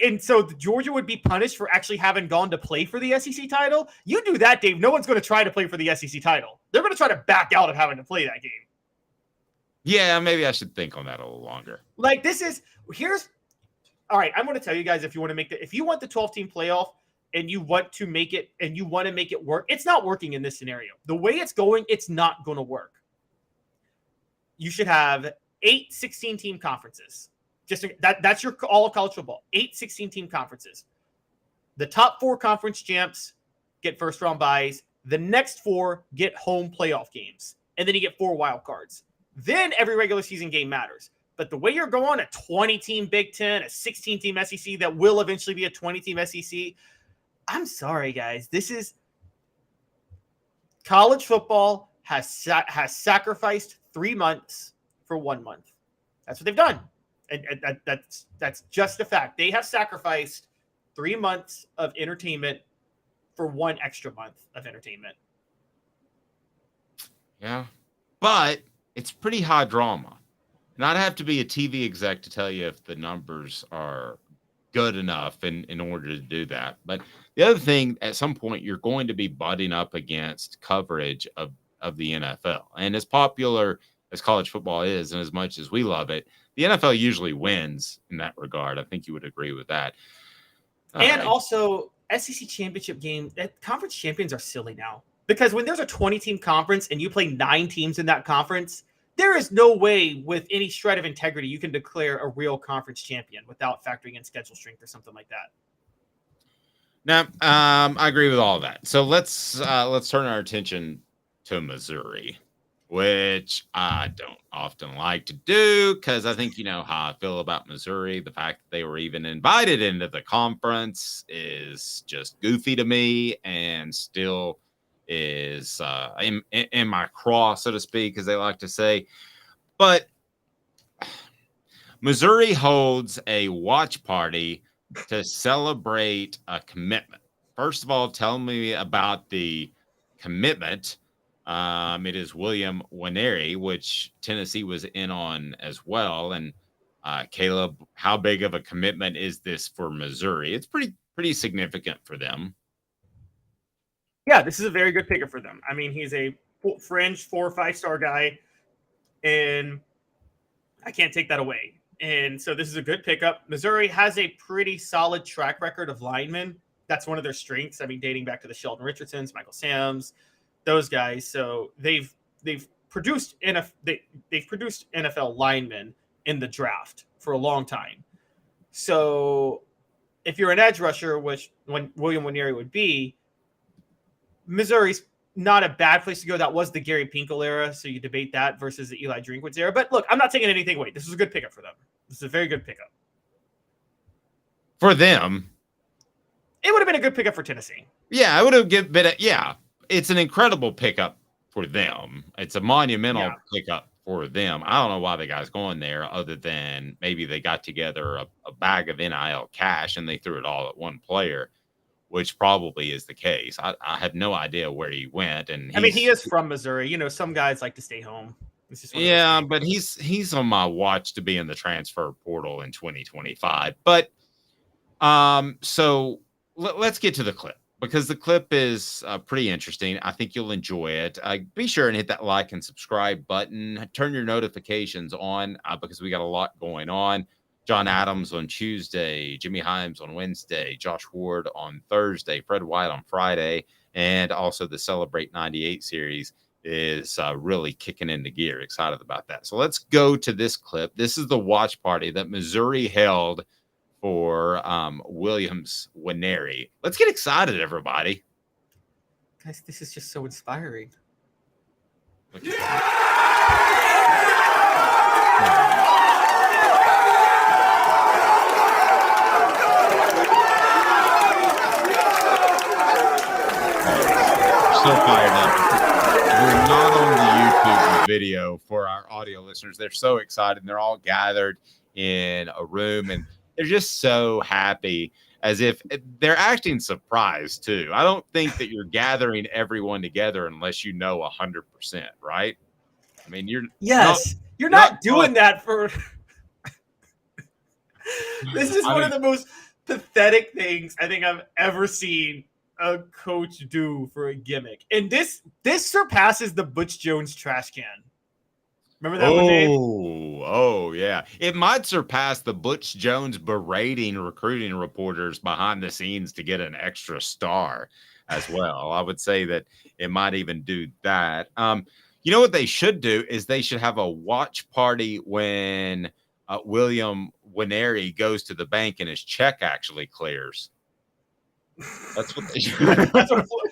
And so Georgia would be punished for actually having gone to play for the SEC title? You do that, Dave, no one's going to try to play for the SEC title. They're going to try to back out of having to play that game. Yeah, maybe I should think on that a little longer. Like, all right, I'm going to tell you guys, if you want the 12-team playoff and you want to make it work, it's not working in this scenario. The way it's going, it's not going to work. You should have 8 16-team conferences. That's your all of college football. 8 16-team conferences. The top 4 conference champs get first-round byes. The next 4 get home playoff games. And then you get 4 wild cards. Then every regular season game matters. But the way you're going, a 20-team Big Ten, a 16-team SEC that will eventually be a 20-team SEC, I'm sorry, guys. This is college football has sacrificed 3 months for 1 month. That's what they've done. And that's just a fact. They have sacrificed 3 months of entertainment for 1 extra month of entertainment. Yeah, but it's pretty high drama. And I'd have to be a TV exec to tell you if the numbers are good enough in order to do that. But the other thing, at some point, you're going to be butting up against coverage of the NFL. And as popular as college football is, and as much as we love it, the NFL usually wins in that regard. I think you would agree with that. And also, SEC championship game, conference champions are silly now. Because when there's a 20-team conference and you play 9 teams in that conference, there is no way with any shred of integrity you can declare a real conference champion without factoring in schedule strength or something like that. Now, I agree with all of that. So let's turn our attention to Missouri, which I don't often like to do because I think you know how I feel about Missouri. The fact that they were even invited into the conference is just goofy to me, and still is in my craw, so to speak, as they like to say. But Missouri holds a watch party to celebrate a commitment. First of all, tell me about the commitment. It is William Nwaneri, which Tennessee was in on as well. And Caleb, how big of a commitment is this for Missouri? It's pretty significant for them. Yeah, this is a very good pickup for them. I mean, he's a fringe 4 or 5-star guy, and I can't take that away. And so this is a good pickup. Missouri has a pretty solid track record of linemen. That's one of their strengths. I mean, dating back to the Sheldon Richardsons, Michael Sams, those guys. So they've produced NFL linemen in the draft for a long time. So if you're an edge rusher, which when William Nwaneri would be, Missouri's not a bad place to go. That was the Gary Pinkel era, so you debate that versus the Eli Drinkwitz era. But look, I'm not taking anything away. This is a good pickup for them. This is a very good pickup. For them, it would have been a good pickup for Tennessee. Yeah, it would have been it's an incredible pickup for them. It's a monumental pickup for them. I don't know why the guy's going there other than maybe they got together a bag of NIL cash and they threw it all at one player, which probably is the case. I have no idea where he went. And I mean, he is from Missouri. You know, some guys like to stay home. Yeah, but he's on my watch to be in the transfer portal in 2025. But so let's get to the clip, because the clip is pretty interesting. I think you'll enjoy it. Be sure and hit that like and subscribe button. Turn your notifications on because we got a lot going on. John Adams on Tuesday, Jimmy Himes on Wednesday, Josh Ward on Thursday, Fred White on Friday, and also the Celebrate 98 series is really kicking into gear. Excited about that. So let's go to this clip. This is the watch party that Missouri held for Williams Nwaneri. Let's get excited, everybody. Guys, this is just so inspiring. So fired up. We're not on the YouTube video for our audio listeners. They're so excited. They're all gathered in a room and they're just so happy, as if they're acting surprised too. I don't think that you're gathering everyone together unless you know 100%, right? I mean, you're not doing that for. This is one of the most pathetic things I think I've ever seen a coach do for a gimmick. And this surpasses the Butch Jones trash can. Remember that one, Dave? Oh, yeah. It might surpass the Butch Jones berating recruiting reporters behind the scenes to get an extra star as well. I would say that it might even do that. You know what they should do is they should have a watch party when William Winery goes to the bank and his check actually clears. That's what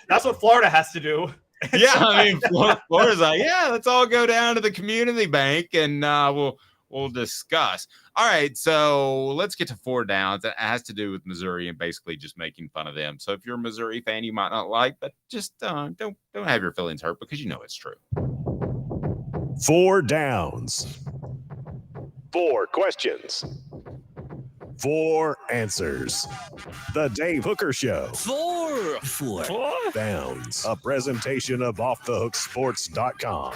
that's what Florida has to do. Yeah, I mean, Florida's like, yeah, let's all go down to the community bank and we'll discuss. All right, so let's get to 4 downs. That has to do with Missouri and basically just making fun of them. So if you're a Missouri fan, you might not like, but just don't have your feelings hurt because you know it's true. 4 downs. 4 questions. 4 answers. The Dave Hooker Show. 4 Downs. A presentation of offthehooksports.com.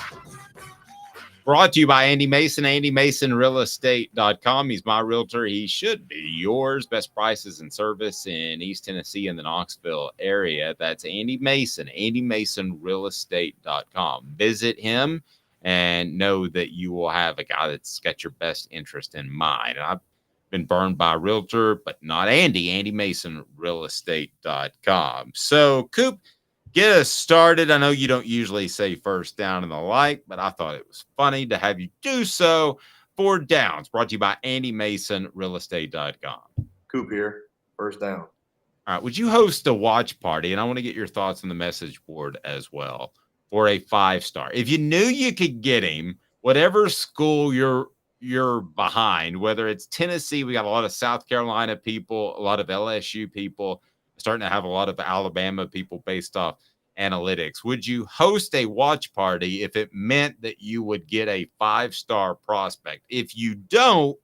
Brought to you by Andy Mason, AndyMasonRealEstate.com. He's my realtor. He should be yours. Best prices and service in East Tennessee and the Knoxville area. That's Andy Mason, AndyMasonRealEstate.com. Visit him and know that you will have a guy that's got your best interest in mind. And I've been burned by a realtor, but not Andy. AndyMasonRealEstate.com. So, Coop, get us started. I know you don't usually say first down and the like, but I thought it was funny to have you do so. 4 downs, brought to you by AndyMasonRealEstate.com. Coop here. First down. All right. Would you host a watch party? And I want to get your thoughts on the message board as well for a 5-star. If you knew you could get him, whatever school you're behind, whether it's Tennessee, we got a lot of South Carolina people, a lot of LSU people, starting to have a lot of Alabama people based off analytics. Would you host a watch party if it meant that you would get a 5-star prospect? If you don't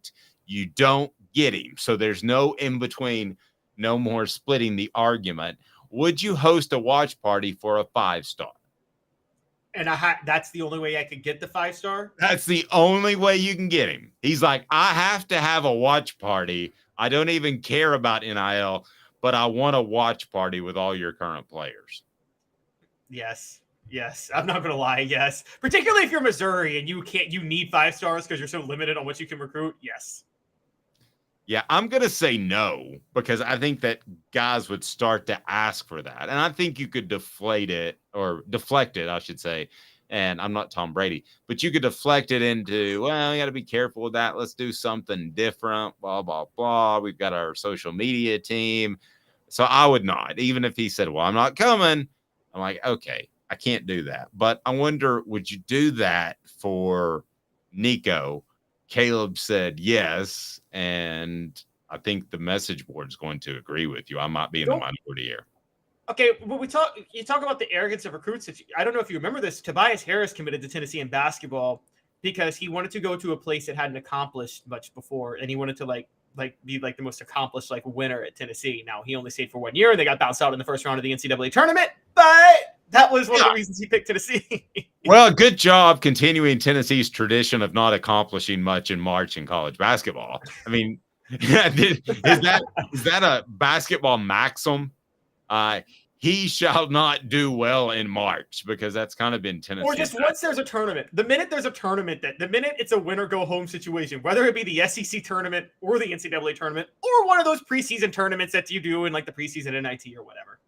get him. So there's no in between, no more splitting the argument. Would you host a watch party for a 5-star? And that's the only way I could get the 5-star? That's the only way you can get him. He's like, I have to have a watch party. I don't even care about NIL, but I want a watch party with all your current players. Yes. I'm not going to lie. Yes. Particularly if you're Missouri and you need 5 stars because you're so limited on what you can recruit. Yes. Yeah, I'm going to say no because I think that guys would start to ask for that. And I think you could deflect it, I should say. And I'm not Tom Brady, but you could deflect it into, well, you got to be careful with that. Let's do something different, blah, blah, blah. We've got our social media team. So I would not, even if he said, well, I'm not coming. I'm like, okay, I can't do that. But I wonder, would you do that for Nico? Caleb said yes, and I think the message board is going to agree with you. I might be in the minority here. Okay, but you talk about the arrogance of recruits. I don't know if you remember this. Tobias Harris committed to Tennessee in basketball because he wanted to go to a place that hadn't accomplished much before, and he wanted to be the most accomplished winner at Tennessee. Now he only stayed for 1 year, and they got bounced out in the first round of the NCAA tournament. But that was one of the reasons he picked Tennessee. Well, good job continuing Tennessee's tradition of not accomplishing much in March in college basketball. I mean, is that a basketball maxim? He shall not do well in March because that's kind of been Tennessee. Or just once there's a tournament. The minute there's a tournament, the minute it's a win or go home situation, whether it be the SEC tournament or the NCAA tournament or one of those preseason tournaments that you do in the preseason NIT or whatever.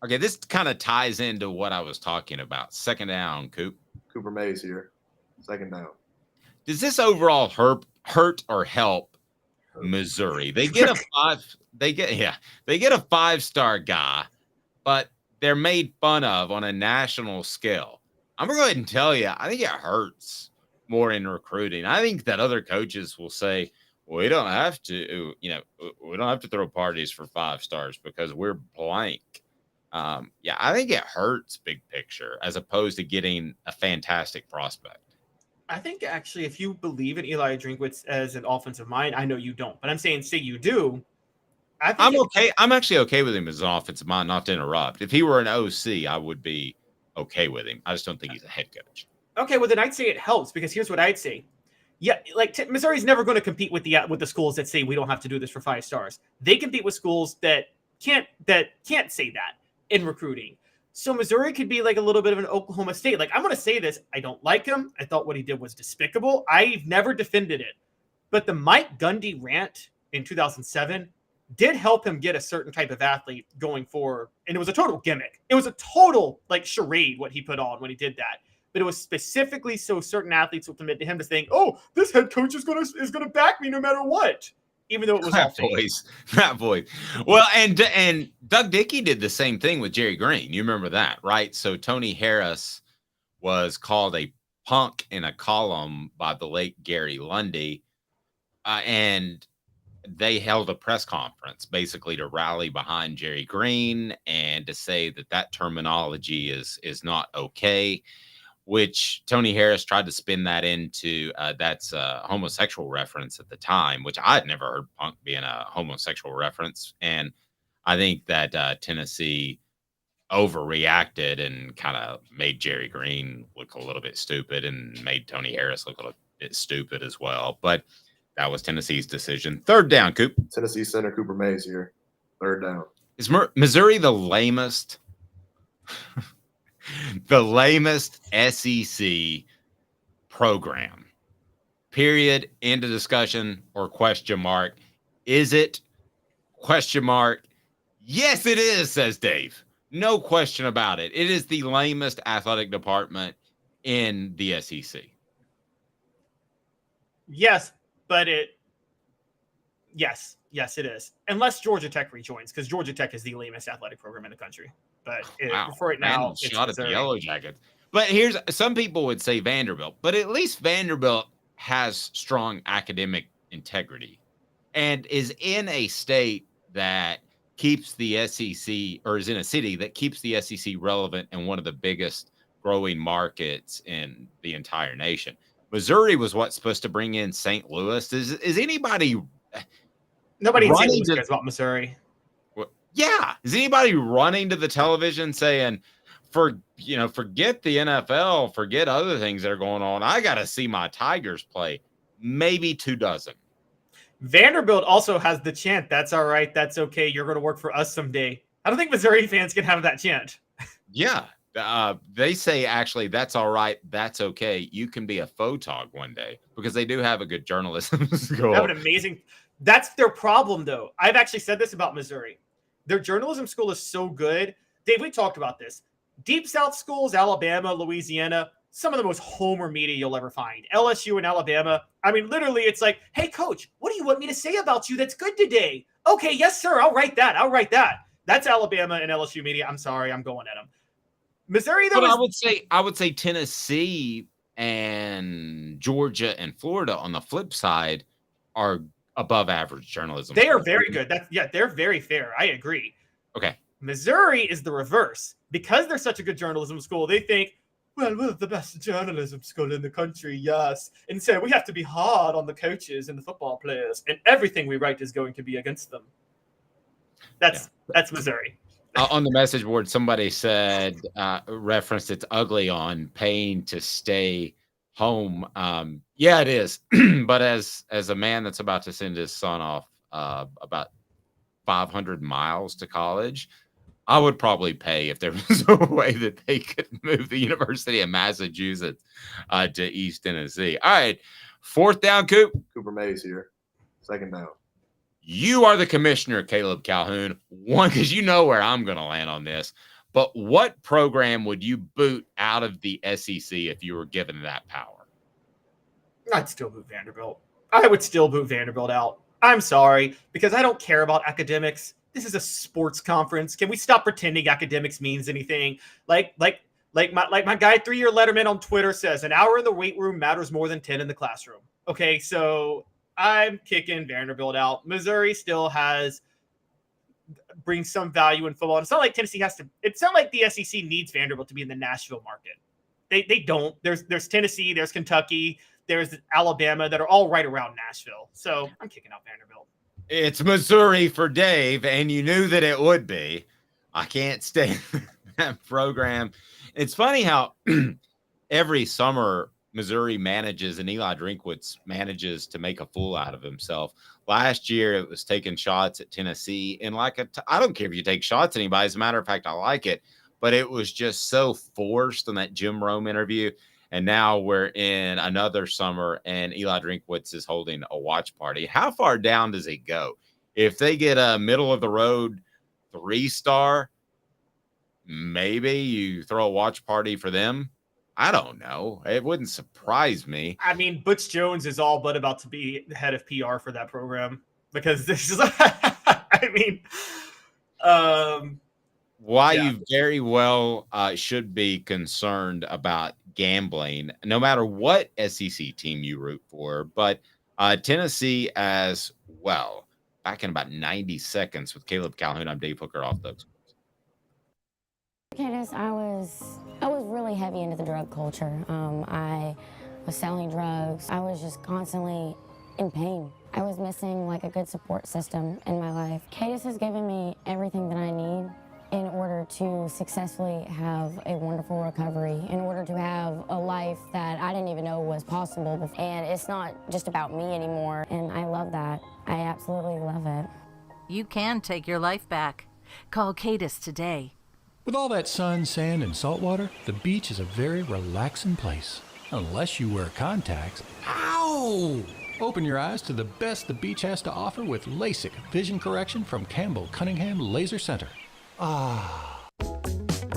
Okay, this kind of ties into what I was talking about. Second down, Coop. Cooper Mays here. Second down. Does this overall hurt or help Missouri? They get a 5-star guy, but they're made fun of on a national scale. I'm going to go ahead and tell you, I think it hurts more in recruiting. I think that other coaches will say, we don't have to, we don't have to throw parties for 5 stars because we're blank. I think it hurts big picture as opposed to getting a fantastic prospect. I think actually, if you believe in Eli Drinkwitz as an offensive mind, I know you don't, but I'm saying, say you do. I'm okay. I'm actually okay with him as an offensive mind, not to interrupt. If he were an OC, I would be okay with him. I just don't think he's a head coach. Okay, well then I'd say it helps because here's what I'd say. Yeah, Missouri's never going to compete with the schools that say we don't have to do this for 5 stars. They compete with schools that can't say that in recruiting. So Missouri could be a little bit of an Oklahoma State. I'm going to say this. I don't like him. I thought what he did was despicable. I've never defended it. But the Mike Gundy rant in 2007 did help him get a certain type of athlete going forward. And it was a total gimmick. It was a total charade what he put on when he did that. but it was specifically so certain athletes would commit to him to saying, "Oh, this head coach is gonna back me no matter what," even though it was all fake. That voice. Well, and Doug Dickey did the same thing with Jerry Green. You remember that, right? So Tony Harris was called a punk in a column by the late Gary Lundy, and they held a press conference basically to rally behind Jerry Green and to say that terminology is not okay, which Tony Harris tried to spin that into that's a homosexual reference at the time, which I'd never heard punk being a homosexual reference. And I think that Tennessee overreacted and kind of made Jerry Green look a little bit stupid and made Tony Harris look a little bit stupid as well. But that was Tennessee's decision. Third down, Coop. Tennessee center Cooper Mays here. Third down. Is Missouri the lamest? The lamest SEC program. Period. End of discussion or question mark. Is it? Question mark. Yes, it is, says Dave. No question about it. It is the lamest athletic department in the SEC. Yes, but yes, it is. Unless Georgia Tech rejoins, because Georgia Tech is the lamest athletic program in the country. But for right now, it's shot at the Missouri. Yellow Jackets. But here's some people would say Vanderbilt, but at least Vanderbilt has strong academic integrity and is in a state that keeps the SEC, or is in a city that keeps the SEC relevant and one of the biggest growing markets in the entire nation. Missouri was what's supposed to bring in St. Louis. Is anybody? Nobody in St. Louis cares about Missouri. Yeah, is anybody running to the television saying, forget the NFL, forget other things that are going on. I got to see my Tigers play. Maybe 24. Vanderbilt also has the chant, "That's all right, that's okay, you're going to work for us someday." I don't think Missouri fans can have that chant. Yeah, they say, actually, "That's all right, that's okay, you can be a photog one day," because they do have a good journalism school. They have an amazing. That's their problem, though. I've actually said this about Missouri. Their journalism school is so good. Dave, we talked about this. Deep South schools, Alabama, Louisiana, some of the most homer media you'll ever find. LSU and Alabama. I mean, literally, it's like, "Hey, coach, what do you want me to say about you that's good today?" "Okay, yes, sir. I'll write that. That's Alabama and LSU media. I'm sorry. I'm going at them. Missouri, though. But I would say Tennessee and Georgia and Florida on the flip side are above average journalism. They are very good. They're very fair. I agree. Okay. Missouri is the reverse. Because they're such a good journalism school, they think, "Well, we're the best journalism school in the country, yes. And so we have to be hard on the coaches and the football players, and everything we write is going to be against them." That's Missouri. On the message board, somebody said, referenced it's ugly on paying to stay home. Yeah, it is. But as a man that's about to send his son off about 500 miles to college, I would probably pay if there was a way that they could move the University of Massachusetts to East Tennessee. All right, fourth down, Coop. Cooper Mays here. Second down. You are the commissioner, Caleb Calhoun. One, because you know where I'm going to land on this. But what program would you boot out of the SEC if you were given that power? I'd still boot Vanderbilt. I would still boot Vanderbilt out. I'm sorry, because I don't care about academics. This is a sports conference. Can we stop pretending academics means anything? Like my guy 3-year letterman on Twitter says, "An hour in the weight room matters more than 10 in the classroom." Okay, so I'm kicking Vanderbilt out. Missouri still brings some value in football. And it's not like Tennessee has to. It's not like the SEC needs Vanderbilt to be in the Nashville market. They don't. There's Tennessee, there's Kentucky, there's Alabama that are all right around Nashville. So I'm kicking out Vanderbilt. It's Missouri for Dave, and you knew that it would be. I can't stand that program. It's funny how every summer Missouri manages, and Eli Drinkwitz manages to make a fool out of himself. Last year, it was taking shots at Tennessee, and I don't care if you take shots at anybody. As a matter of fact, I like it, but it was just so forced in that Jim Rome interview. And now we're in another summer, and Eli Drinkwitz is holding a watch party. How far down does it go? If they get a middle-of-the-road 3-star, maybe you throw a watch party for them. I don't know. It wouldn't surprise me. I mean, Butch Jones is all but about to be the head of PR for that program because this is, Why you very well should be concerned about gambling, no matter what SEC team you root for, but Tennessee as well. Back in about 90 seconds with Caleb Calhoun. I'm Dave Hooker, Off the Hook. Candace, I was really heavy into the drug culture. I was selling drugs. I was just constantly in pain. I was missing like a good support system in my life. Candace has given me everything that I need in order to successfully have a wonderful recovery, in order to have a life that I didn't even know was possible. And it's not just about me anymore, and I love that. I absolutely love it. You can take your life back. Call Cadis today. With all that sun, sand, and salt water, the beach is a very relaxing place. Unless you wear contacts. Ow! Open your eyes to the best the beach has to offer with LASIK vision correction from Campbell Cunningham Laser Center.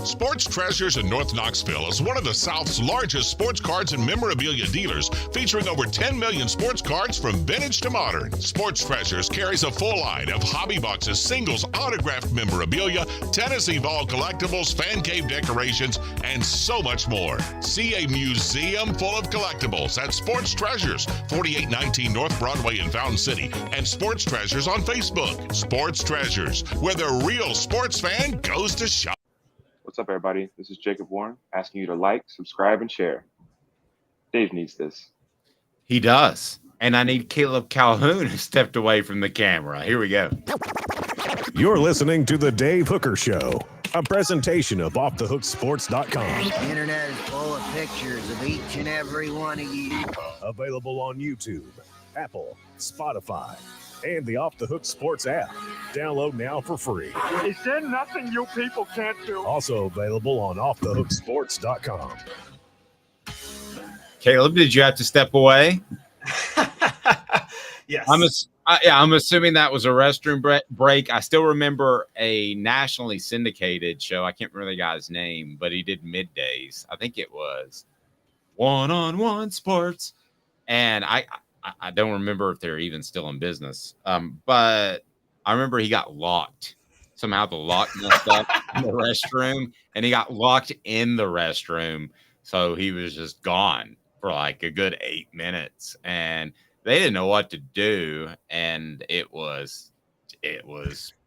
Sports Treasures in North Knoxville is one of the South's largest sports cards and memorabilia dealers, featuring over 10 million sports cards from vintage to modern. Sports Treasures carries a full line of hobby boxes, singles, autographed memorabilia, Tennessee Vol collectibles, fan cave decorations, and so much more. See a museum full of collectibles at Sports Treasures, 4819 North Broadway in Fountain City, and Sports Treasures on Facebook. Sports Treasures, where the real sports fan goes to shop. What's up, everybody? This is Jacob Warren asking you to like, subscribe, and share. Dave needs this. He does. And I need Caleb Calhoun who stepped away from the camera. Here we go. You're listening to The Dave Hooker Show, a presentation of OffTheHookSports.com. The internet is full of pictures of each and every one of you. Available on YouTube, Apple, Spotify, and the Off the Hook Sports app. Download now for free. Is there nothing you people can't do? Also available on OffTheHookSports.com. Caleb, did you have to step away? Yes. I'm assuming that was a restroom break. I still remember a nationally syndicated show. I can't remember the guy's name, but he did middays. I think it was One-on-One Sports. And I don't remember if they're even still in business. But I remember he got locked. Somehow the lock messed up in the restroom, and he got locked in the restroom. So he was just gone for like a good 8 minutes, and they didn't know what to do. And it was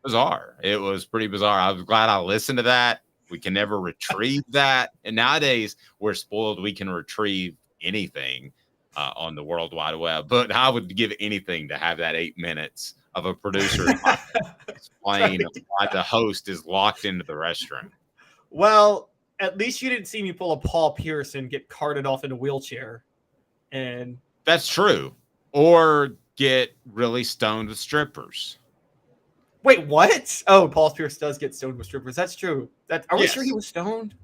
bizarre. It was pretty bizarre. I was glad I listened to that. We can never retrieve that. And nowadays we're spoiled. We can retrieve anything on the World Wide Web, but I would give anything to have that 8 minutes of a producer explain why the host is locked into the restroom. Well, at least you didn't see me pull a Paul Pierce and get carted off in a wheelchair. And that's true. Or get really stoned with strippers. Wait, what? Oh, Paul Pierce does get stoned with strippers. That's true. Are we sure he was stoned?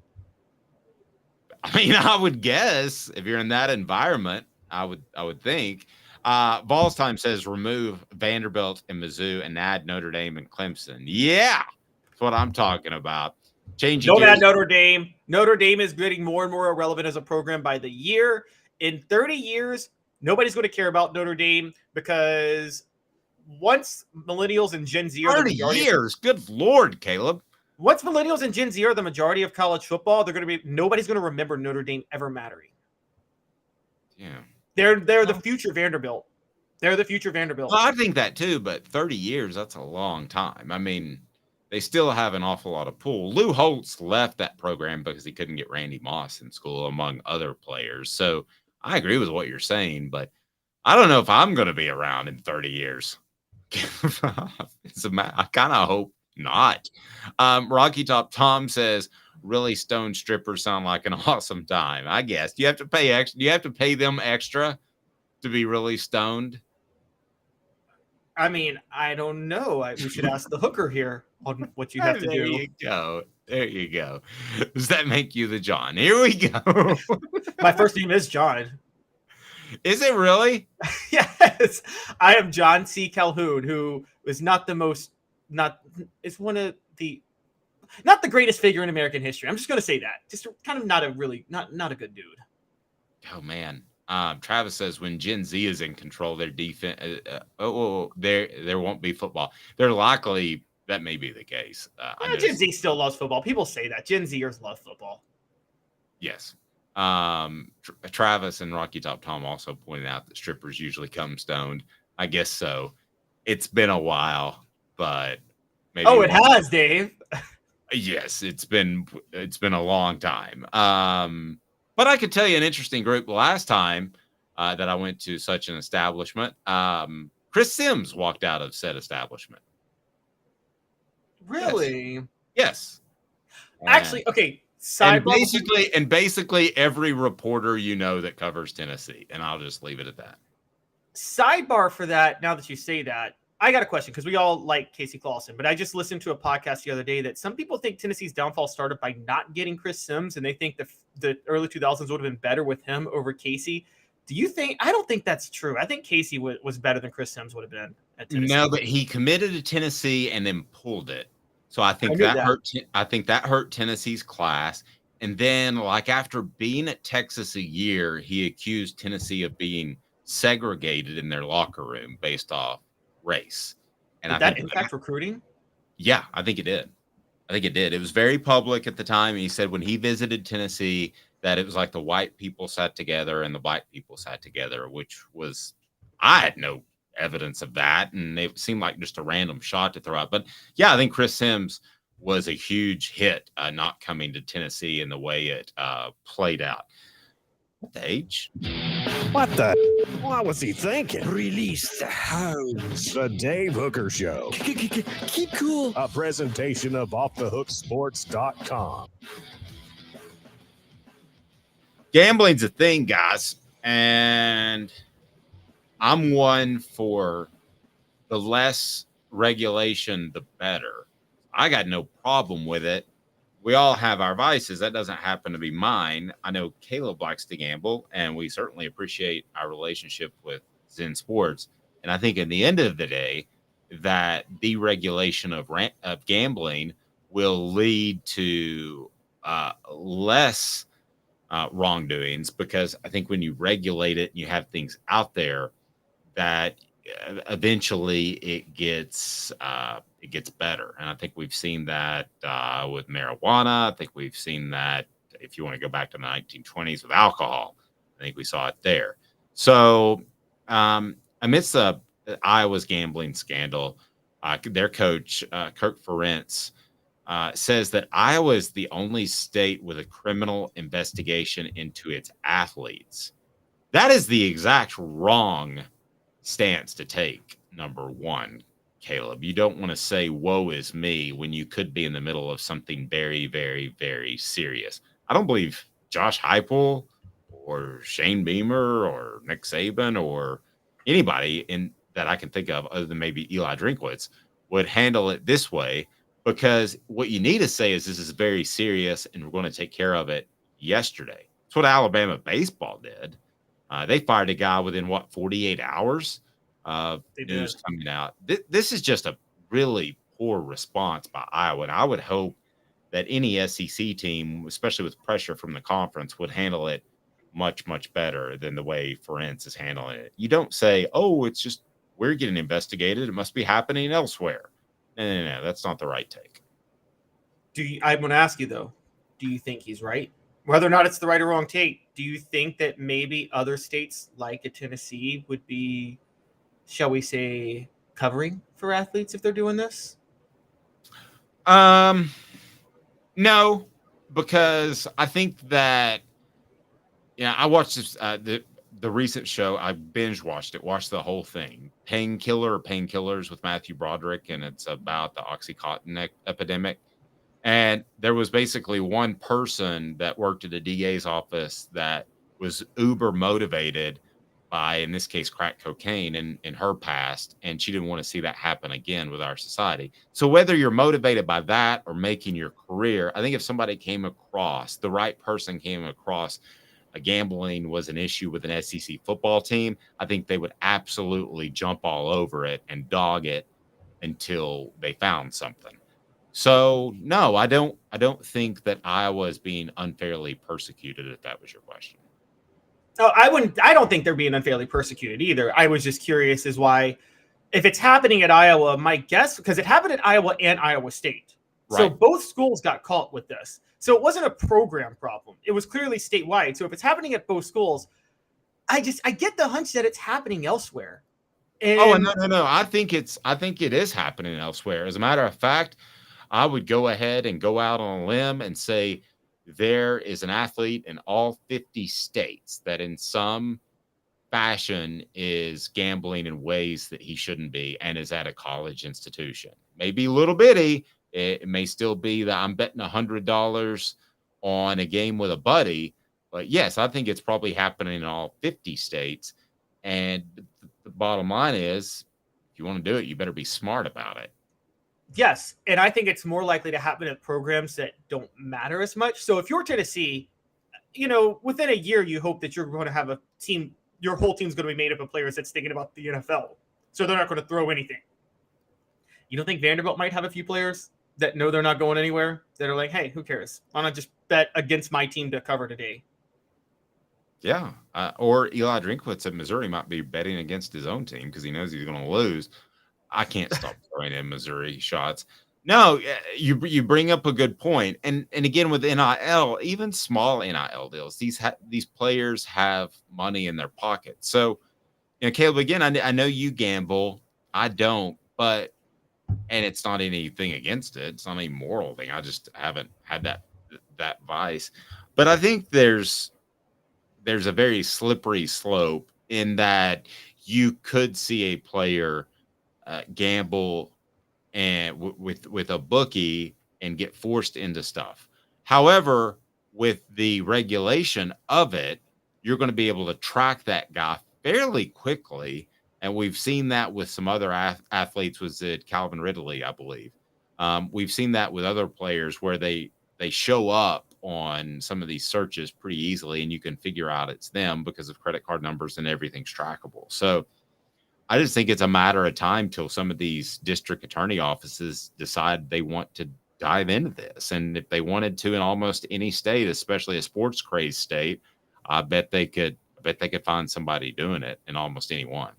I mean, I would guess if you're in that environment, I would think. Vols Time says remove Vanderbilt and Mizzou and add Notre Dame and Clemson. Yeah, that's what I'm talking about. Don't add Notre Dame. Notre Dame is getting more and more irrelevant as a program by the year. In 30 years, nobody's going to care about Notre Dame because once millennials and Gen Z are 30 years, good Lord, Caleb. Once millennials and Gen Z are the majority of college football, nobody's going to remember Notre Dame ever mattering. Yeah. They're the future Vanderbilt. They're the future Vanderbilt. Well, I think that too, but 30 years, that's a long time. I mean, they still have an awful lot of pull. Lou Holtz left that program because he couldn't get Randy Moss in school, among other players. So I agree with what you're saying, but I don't know if I'm going to be around in 30 years. I kind of hope not. Rocky Top Tom says, really stoned strippers sound like an awesome time. I guess. Do you have to pay extra? Do you have to pay them extra to be really stoned? I mean, I don't know. We should ask the hooker here on what you have to do. There you go. Does that make you the John? Here we go. My first name is John. Is it really? Yes. I am John C. Calhoun, who is not the most, is one of the not the greatest figure in American history. I'm just going to say that. Just kind of not a good dude. Oh man. Travis says when Gen Z is in control, their defense, there won't be football. They're likely that may be the case. Gen Z still loves football. People say that Gen Zers love football. Yes. Travis and Rocky Top Tom also pointed out that strippers usually come stoned. I guess so. It's been a while, but maybe. Oh, it has, Dave. Yes, it's been a long time. But I could tell you an interesting group. The last time that I went to such an establishment, Chris Sims walked out of said establishment. Really? Yes. Actually, okay. And basically every reporter that covers Tennessee, and I'll just leave it at that. Sidebar for that. Now that you say that, I got a question because we all like Casey Clausen, but I just listened to a podcast the other day that some people think Tennessee's downfall started by not getting Chris Sims, and they think the early 2000s would have been better with him over Casey. Do you think? I don't think that's true. I think Casey was better than Chris Sims would have been at Tennessee. No, but he committed to Tennessee and then pulled it. So I think that hurt. I think that hurt Tennessee's class. And then, after being at Texas a year, he accused Tennessee of being segregated in their locker room based off race. And did that impact recruiting? Yeah, I think it did. It was very public at the time. He said when he visited Tennessee that it was like the white people sat together and the black people sat together, which was, I had no evidence of that. And it seemed like just a random shot to throw out. But yeah, I think Chris Sims was a huge hit not coming to Tennessee in the way it played out. What the age? What the? What was he thinking? Release the hounds. The Dave Hooker Show. Keep cool. A presentation of offthehooksports.com. Gambling's a thing, guys. And I'm one for the less regulation, the better. I got no problem with it. We all have our vices. That doesn't happen to be mine. I know Caleb likes to gamble, and we certainly appreciate our relationship with Zen Sports. And I think at the end of the day, that deregulation of gambling will lead to less wrongdoings, because I think when you regulate it and you have things out there, that eventually it gets better. And I think we've seen that with marijuana. I think we've seen that, if you want to go back to the 1920s, with alcohol. I think we saw it there. So amidst Iowa's gambling scandal, their coach, Kirk Ferentz, says that Iowa is the only state with a criminal investigation into its athletes. That is the exact wrong stance to take, number one, Caleb. You don't want to say, woe is me, when you could be in the middle of something very, very, very serious. I don't believe Josh Heupel or Shane Beamer or Nick Saban or anybody that I can think of other than maybe Eli Drinkwitz would handle it this way, because what you need to say is this is very serious and we're going to take care of it yesterday. That's what Alabama baseball did. They fired a guy within 48 hours of news coming out. This is just a really poor response by Iowa. And I would hope that any SEC team, especially with pressure from the conference, would handle it much, much better than the way Ferentz is handling it. You don't say, oh, it's just we're getting investigated. It must be happening elsewhere. No, that's not the right take. I'm going to ask you, though, do you think he's right? Whether or not it's the right or wrong take, do you think that maybe other states like a Tennessee would be, shall we say, covering for athletes if they're doing this? No, because I think that, I watched this, the recent show. I binge watched it, watched the whole thing. Painkillers with Matthew Broderick, and it's about the Oxycontin epidemic. And there was basically one person that worked at a DA's office that was uber motivated by, in this case, crack cocaine in her past. And she didn't want to see that happen again with our society. So whether you're motivated by that or making your career, I think if somebody the right person came across gambling was an issue with an SEC football team, I think they would absolutely jump all over it and dog it until they found something. So no, I don't think that Iowa is being unfairly persecuted, if that was your question. Oh, I don't think they're being unfairly persecuted either. I was just curious as why, if it's happening at Iowa, my guess, because it happened at Iowa and Iowa State. So Right. both schools got caught with this. So it wasn't a program problem. It was clearly statewide. So if it's happening at both schools, I get the hunch that it's happening elsewhere. And No. I think it is happening elsewhere. As a matter of fact, I would go ahead and go out on a limb and say there is an athlete in all 50 states that in some fashion is gambling in ways that he shouldn't be and is at a college institution. Maybe a little bitty. It may still be that I'm betting $100 on a game with a buddy. But yes, I think it's probably happening in all 50 states. And the bottom line is, if you want to do it, you better be smart about it. yes, and I think it's more likely to happen at programs that don't matter as much. So if you're Tennessee, within a year, you hope that you're going to have a team, your whole team's going to be made up of players that's thinking about the NFL. So they're not going to throw anything. You don't think Vanderbilt might have a few players that know they're not going anywhere, that are like, hey, who cares? Why not just bet against my team to cover today? Yeah. Or Eli Drinkwitz at Missouri might be betting against his own team because he knows he's going to lose. I can't stop throwing in Missouri shots. No, you bring up a good point. And again, with NIL, even small NIL deals, these players have money in their pocket. So, Caleb, again, I know you gamble. I don't, and it's not anything against it. It's not any moral thing. I just haven't had that vice. But I think there's a very slippery slope in that you could see a player gamble and with a bookie and get forced into stuff. However, with the regulation of it, you're going to be able to track that guy fairly quickly. And we've seen that with some other athletes. Was it Calvin Ridley, I believe? We've seen that with other players where they show up on some of these searches pretty easily, and you can figure out it's them because of credit card numbers and everything's trackable. So I just think it's a matter of time till some of these district attorney offices decide they want to dive into this. And if they wanted to in almost any state, especially a sports crazed state, I bet they could find somebody doing it in almost any one.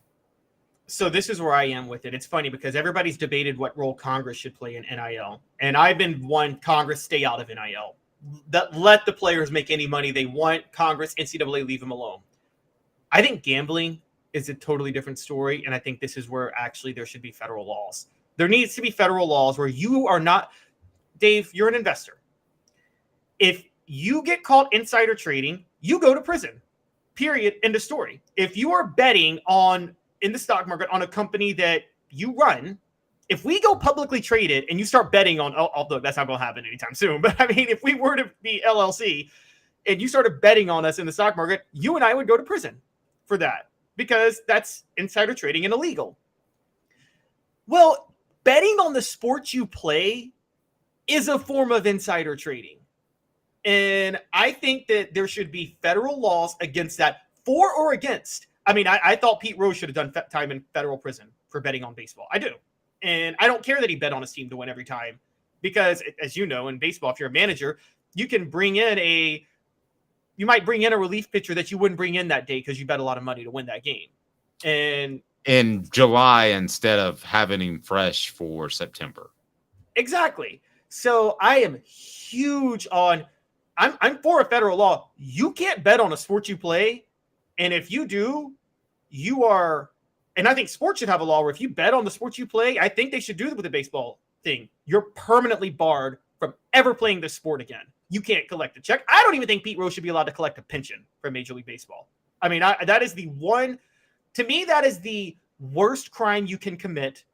So this is where I am with it. It's funny because everybody's debated what role Congress should play in NIL. And I've been one, Congress stay out of NIL. Let the players make any money they want. Congress, NCAA, leave them alone. I think gambling is a totally different story. And I think this is where actually there should be federal laws. There needs to be federal laws where you are not, Dave, you're an investor. If you get caught insider trading, you go to prison. Period. End of story. If you are betting in the stock market on a company that you run, if we go publicly traded and you start betting on, although that's not going to happen anytime soon, but I mean, if we were to be LLC and you started betting on us in the stock market, you and I would go to prison for that because that's insider trading and illegal. Well, betting on the sports you play is a form of insider trading. And I think that there should be federal laws against that, for or against. I mean, I thought Pete Rose should have done time in federal prison for betting on baseball. I do. And I don't care that he bet on his team to win every time because, as you know, in baseball, if you're a manager, you can you might bring in a relief pitcher that you wouldn't bring in that day because you bet a lot of money to win that game. And in July instead of having him fresh for September. Exactly. So I am huge on, I'm for a federal law. You can't bet on a sport you play. And if you do, you are, and I think sports should have a law where if you bet on the sports you play, I think they should do it with the baseball thing. You're permanently barred from ever playing this sport again. You can't collect a check. I don't even think Pete Rose should be allowed to collect a pension from Major League Baseball. I mean, that is the one, to me, that is the worst crime you can commit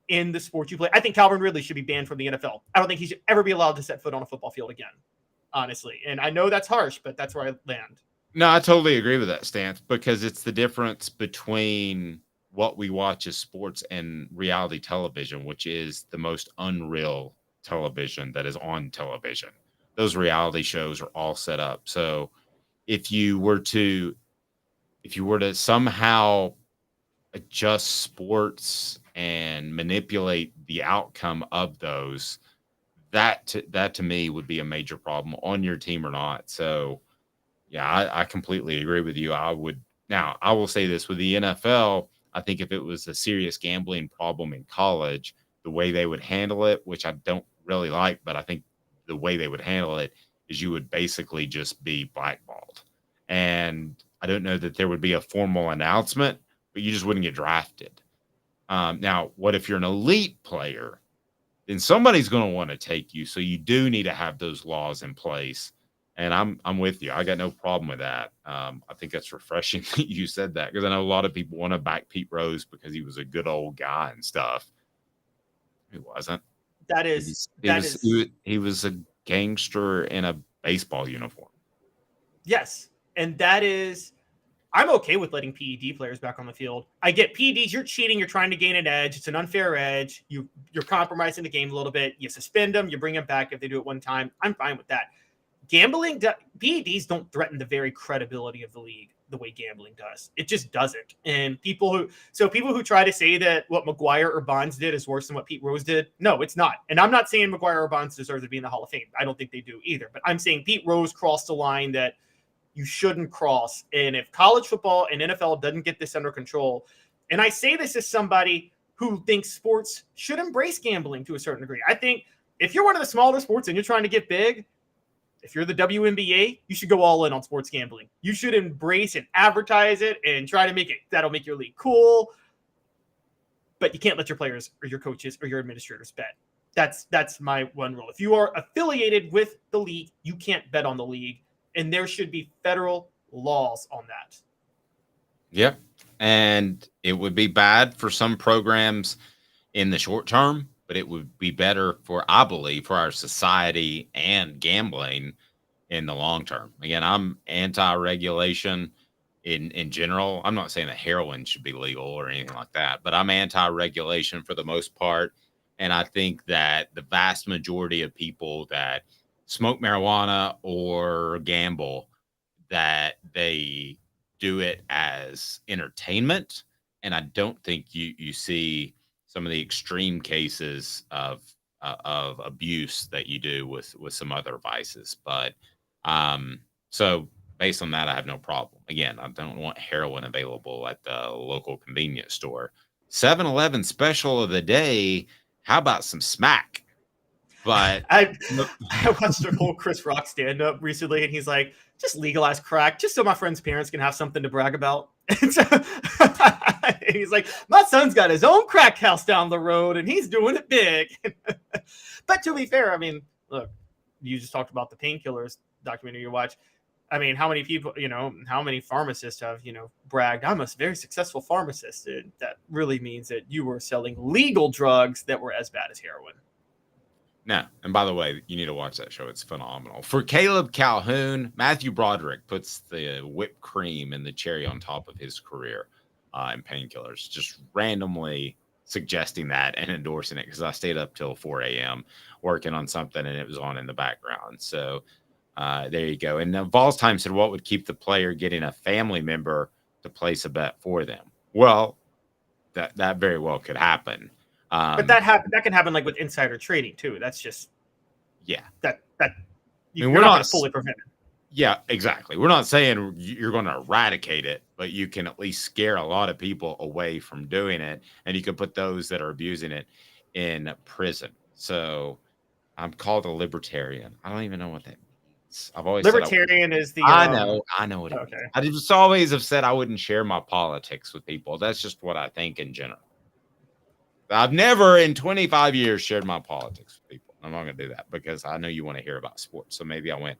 in the sport you play. I think Calvin Ridley should be banned from the NFL. I don't think he should ever be allowed to set foot on a football field again, honestly. And I know that's harsh, but that's where I land. No, I totally agree with that stance because it's the difference between what we watch as sports and reality television, which is the most unreal television that is on television. Those reality shows are all set up. So if you were to somehow adjust sports and manipulate the outcome of those, that to me would be a major problem on your team or not. So, yeah, I completely agree with you. I will say this with the NFL. I think if it was a serious gambling problem in college, the way they would handle it, which I don't really like, but I think the way they would handle it is you would basically just be blackballed. And I don't know that there would be a formal announcement, but you just wouldn't get drafted. Now, what if you're an elite player? Then somebody's going to want to take you. So you do need to have those laws in place. And I'm with you. I got no problem with that. I think that's refreshing that you said that, because I know a lot of people want to back Pete Rose because he was a good old guy and stuff. He wasn't. He was a gangster in a baseball uniform. Yes. And I'm okay with letting PED players back on the field. I get PEDs, you're cheating, you're trying to gain an edge. It's an unfair edge. You're compromising the game a little bit. You suspend them, you bring them back if they do it one time. I'm fine with that. Gambling, PEDs don't threaten the very credibility of the league the way gambling does. It just doesn't. And people who try to say that what McGuire or Bonds did is worse than what Pete Rose did, no, it's not. And I'm not saying McGuire or Bonds deserve to be in the Hall of Fame. I don't think they do either. But I'm saying Pete Rose crossed a line that you shouldn't cross. And if college football and NFL doesn't get this under control, and I say this as somebody who thinks sports should embrace gambling to a certain degree. I think if you're one of the smaller sports and you're trying to get big, if you're the WNBA, you should go all in on sports gambling. You should embrace and advertise it and try to make it. That'll make your league cool. But you can't let your players or your coaches or your administrators bet. That's my one rule. If you are affiliated with the league, you can't bet on the league. And there should be federal laws on that. Yep. And it would be bad for some programs in the short term, but it would be better I believe, for our society and gambling in the long term. Again, I'm anti-regulation in general. I'm not saying that heroin should be legal or anything like that, but I'm anti-regulation for the most part. And I think that the vast majority of people that smoke marijuana or gamble, that they do it as entertainment. And I don't think you see some of the extreme cases of abuse that you do with some other vices. But so based on that, I have no problem. Again, I don't want heroin available at the local convenience store. 7-Eleven special of the day. How about some smack? But I watched a whole Chris Rock stand-up recently, and he's like, just legalize crack, just so my friends' parents can have something to brag about. And so, he's like, my son's got his own crack house down the road, and he's doing it big. But to be fair, I mean, look, you just talked about the Painkillers documentary you watch. I mean, how many people, how many pharmacists have, bragged, I'm a very successful pharmacist. And that really means that you were selling legal drugs that were as bad as heroin. No, and by the way, you need to watch that show. It's phenomenal. For Caleb Calhoun, Matthew Broderick puts the whipped cream and the cherry on top of his career in Painkillers, just randomly suggesting that and endorsing it, because I stayed up till 4 a.m. working on something and it was on in the background. So there you go. And Vols Time said, what would keep the player getting a family member to place a bet for them? Well, that very well could happen. But that can happen like with insider trading too. That's just that we're not going to fully prevent it. Yeah, exactly. We're not saying you're going to eradicate it, but you can at least scare a lot of people away from doing it, and you can put those that are abusing it in prison. So I'm called a libertarian. I don't even know what that means. I've always libertarian is the. I know what it means. I just always have said I wouldn't share my politics with people. That's just what I think in general. I've never in 25 years shared my politics with people. I'm not going to do that because I know you want to hear about sports. So maybe I went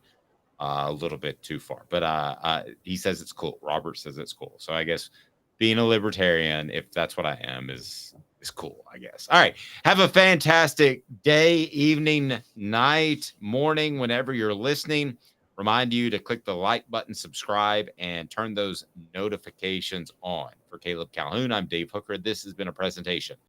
a little bit too far. But he says it's cool. Robert says it's cool. So I guess being a libertarian, if that's what I am, is cool, I guess. All right. Have a fantastic day, evening, night, morning, whenever you're listening. Remind you to click the like button, subscribe, and turn those notifications on. For Caleb Calhoun, I'm Dave Hooker. This has been a presentation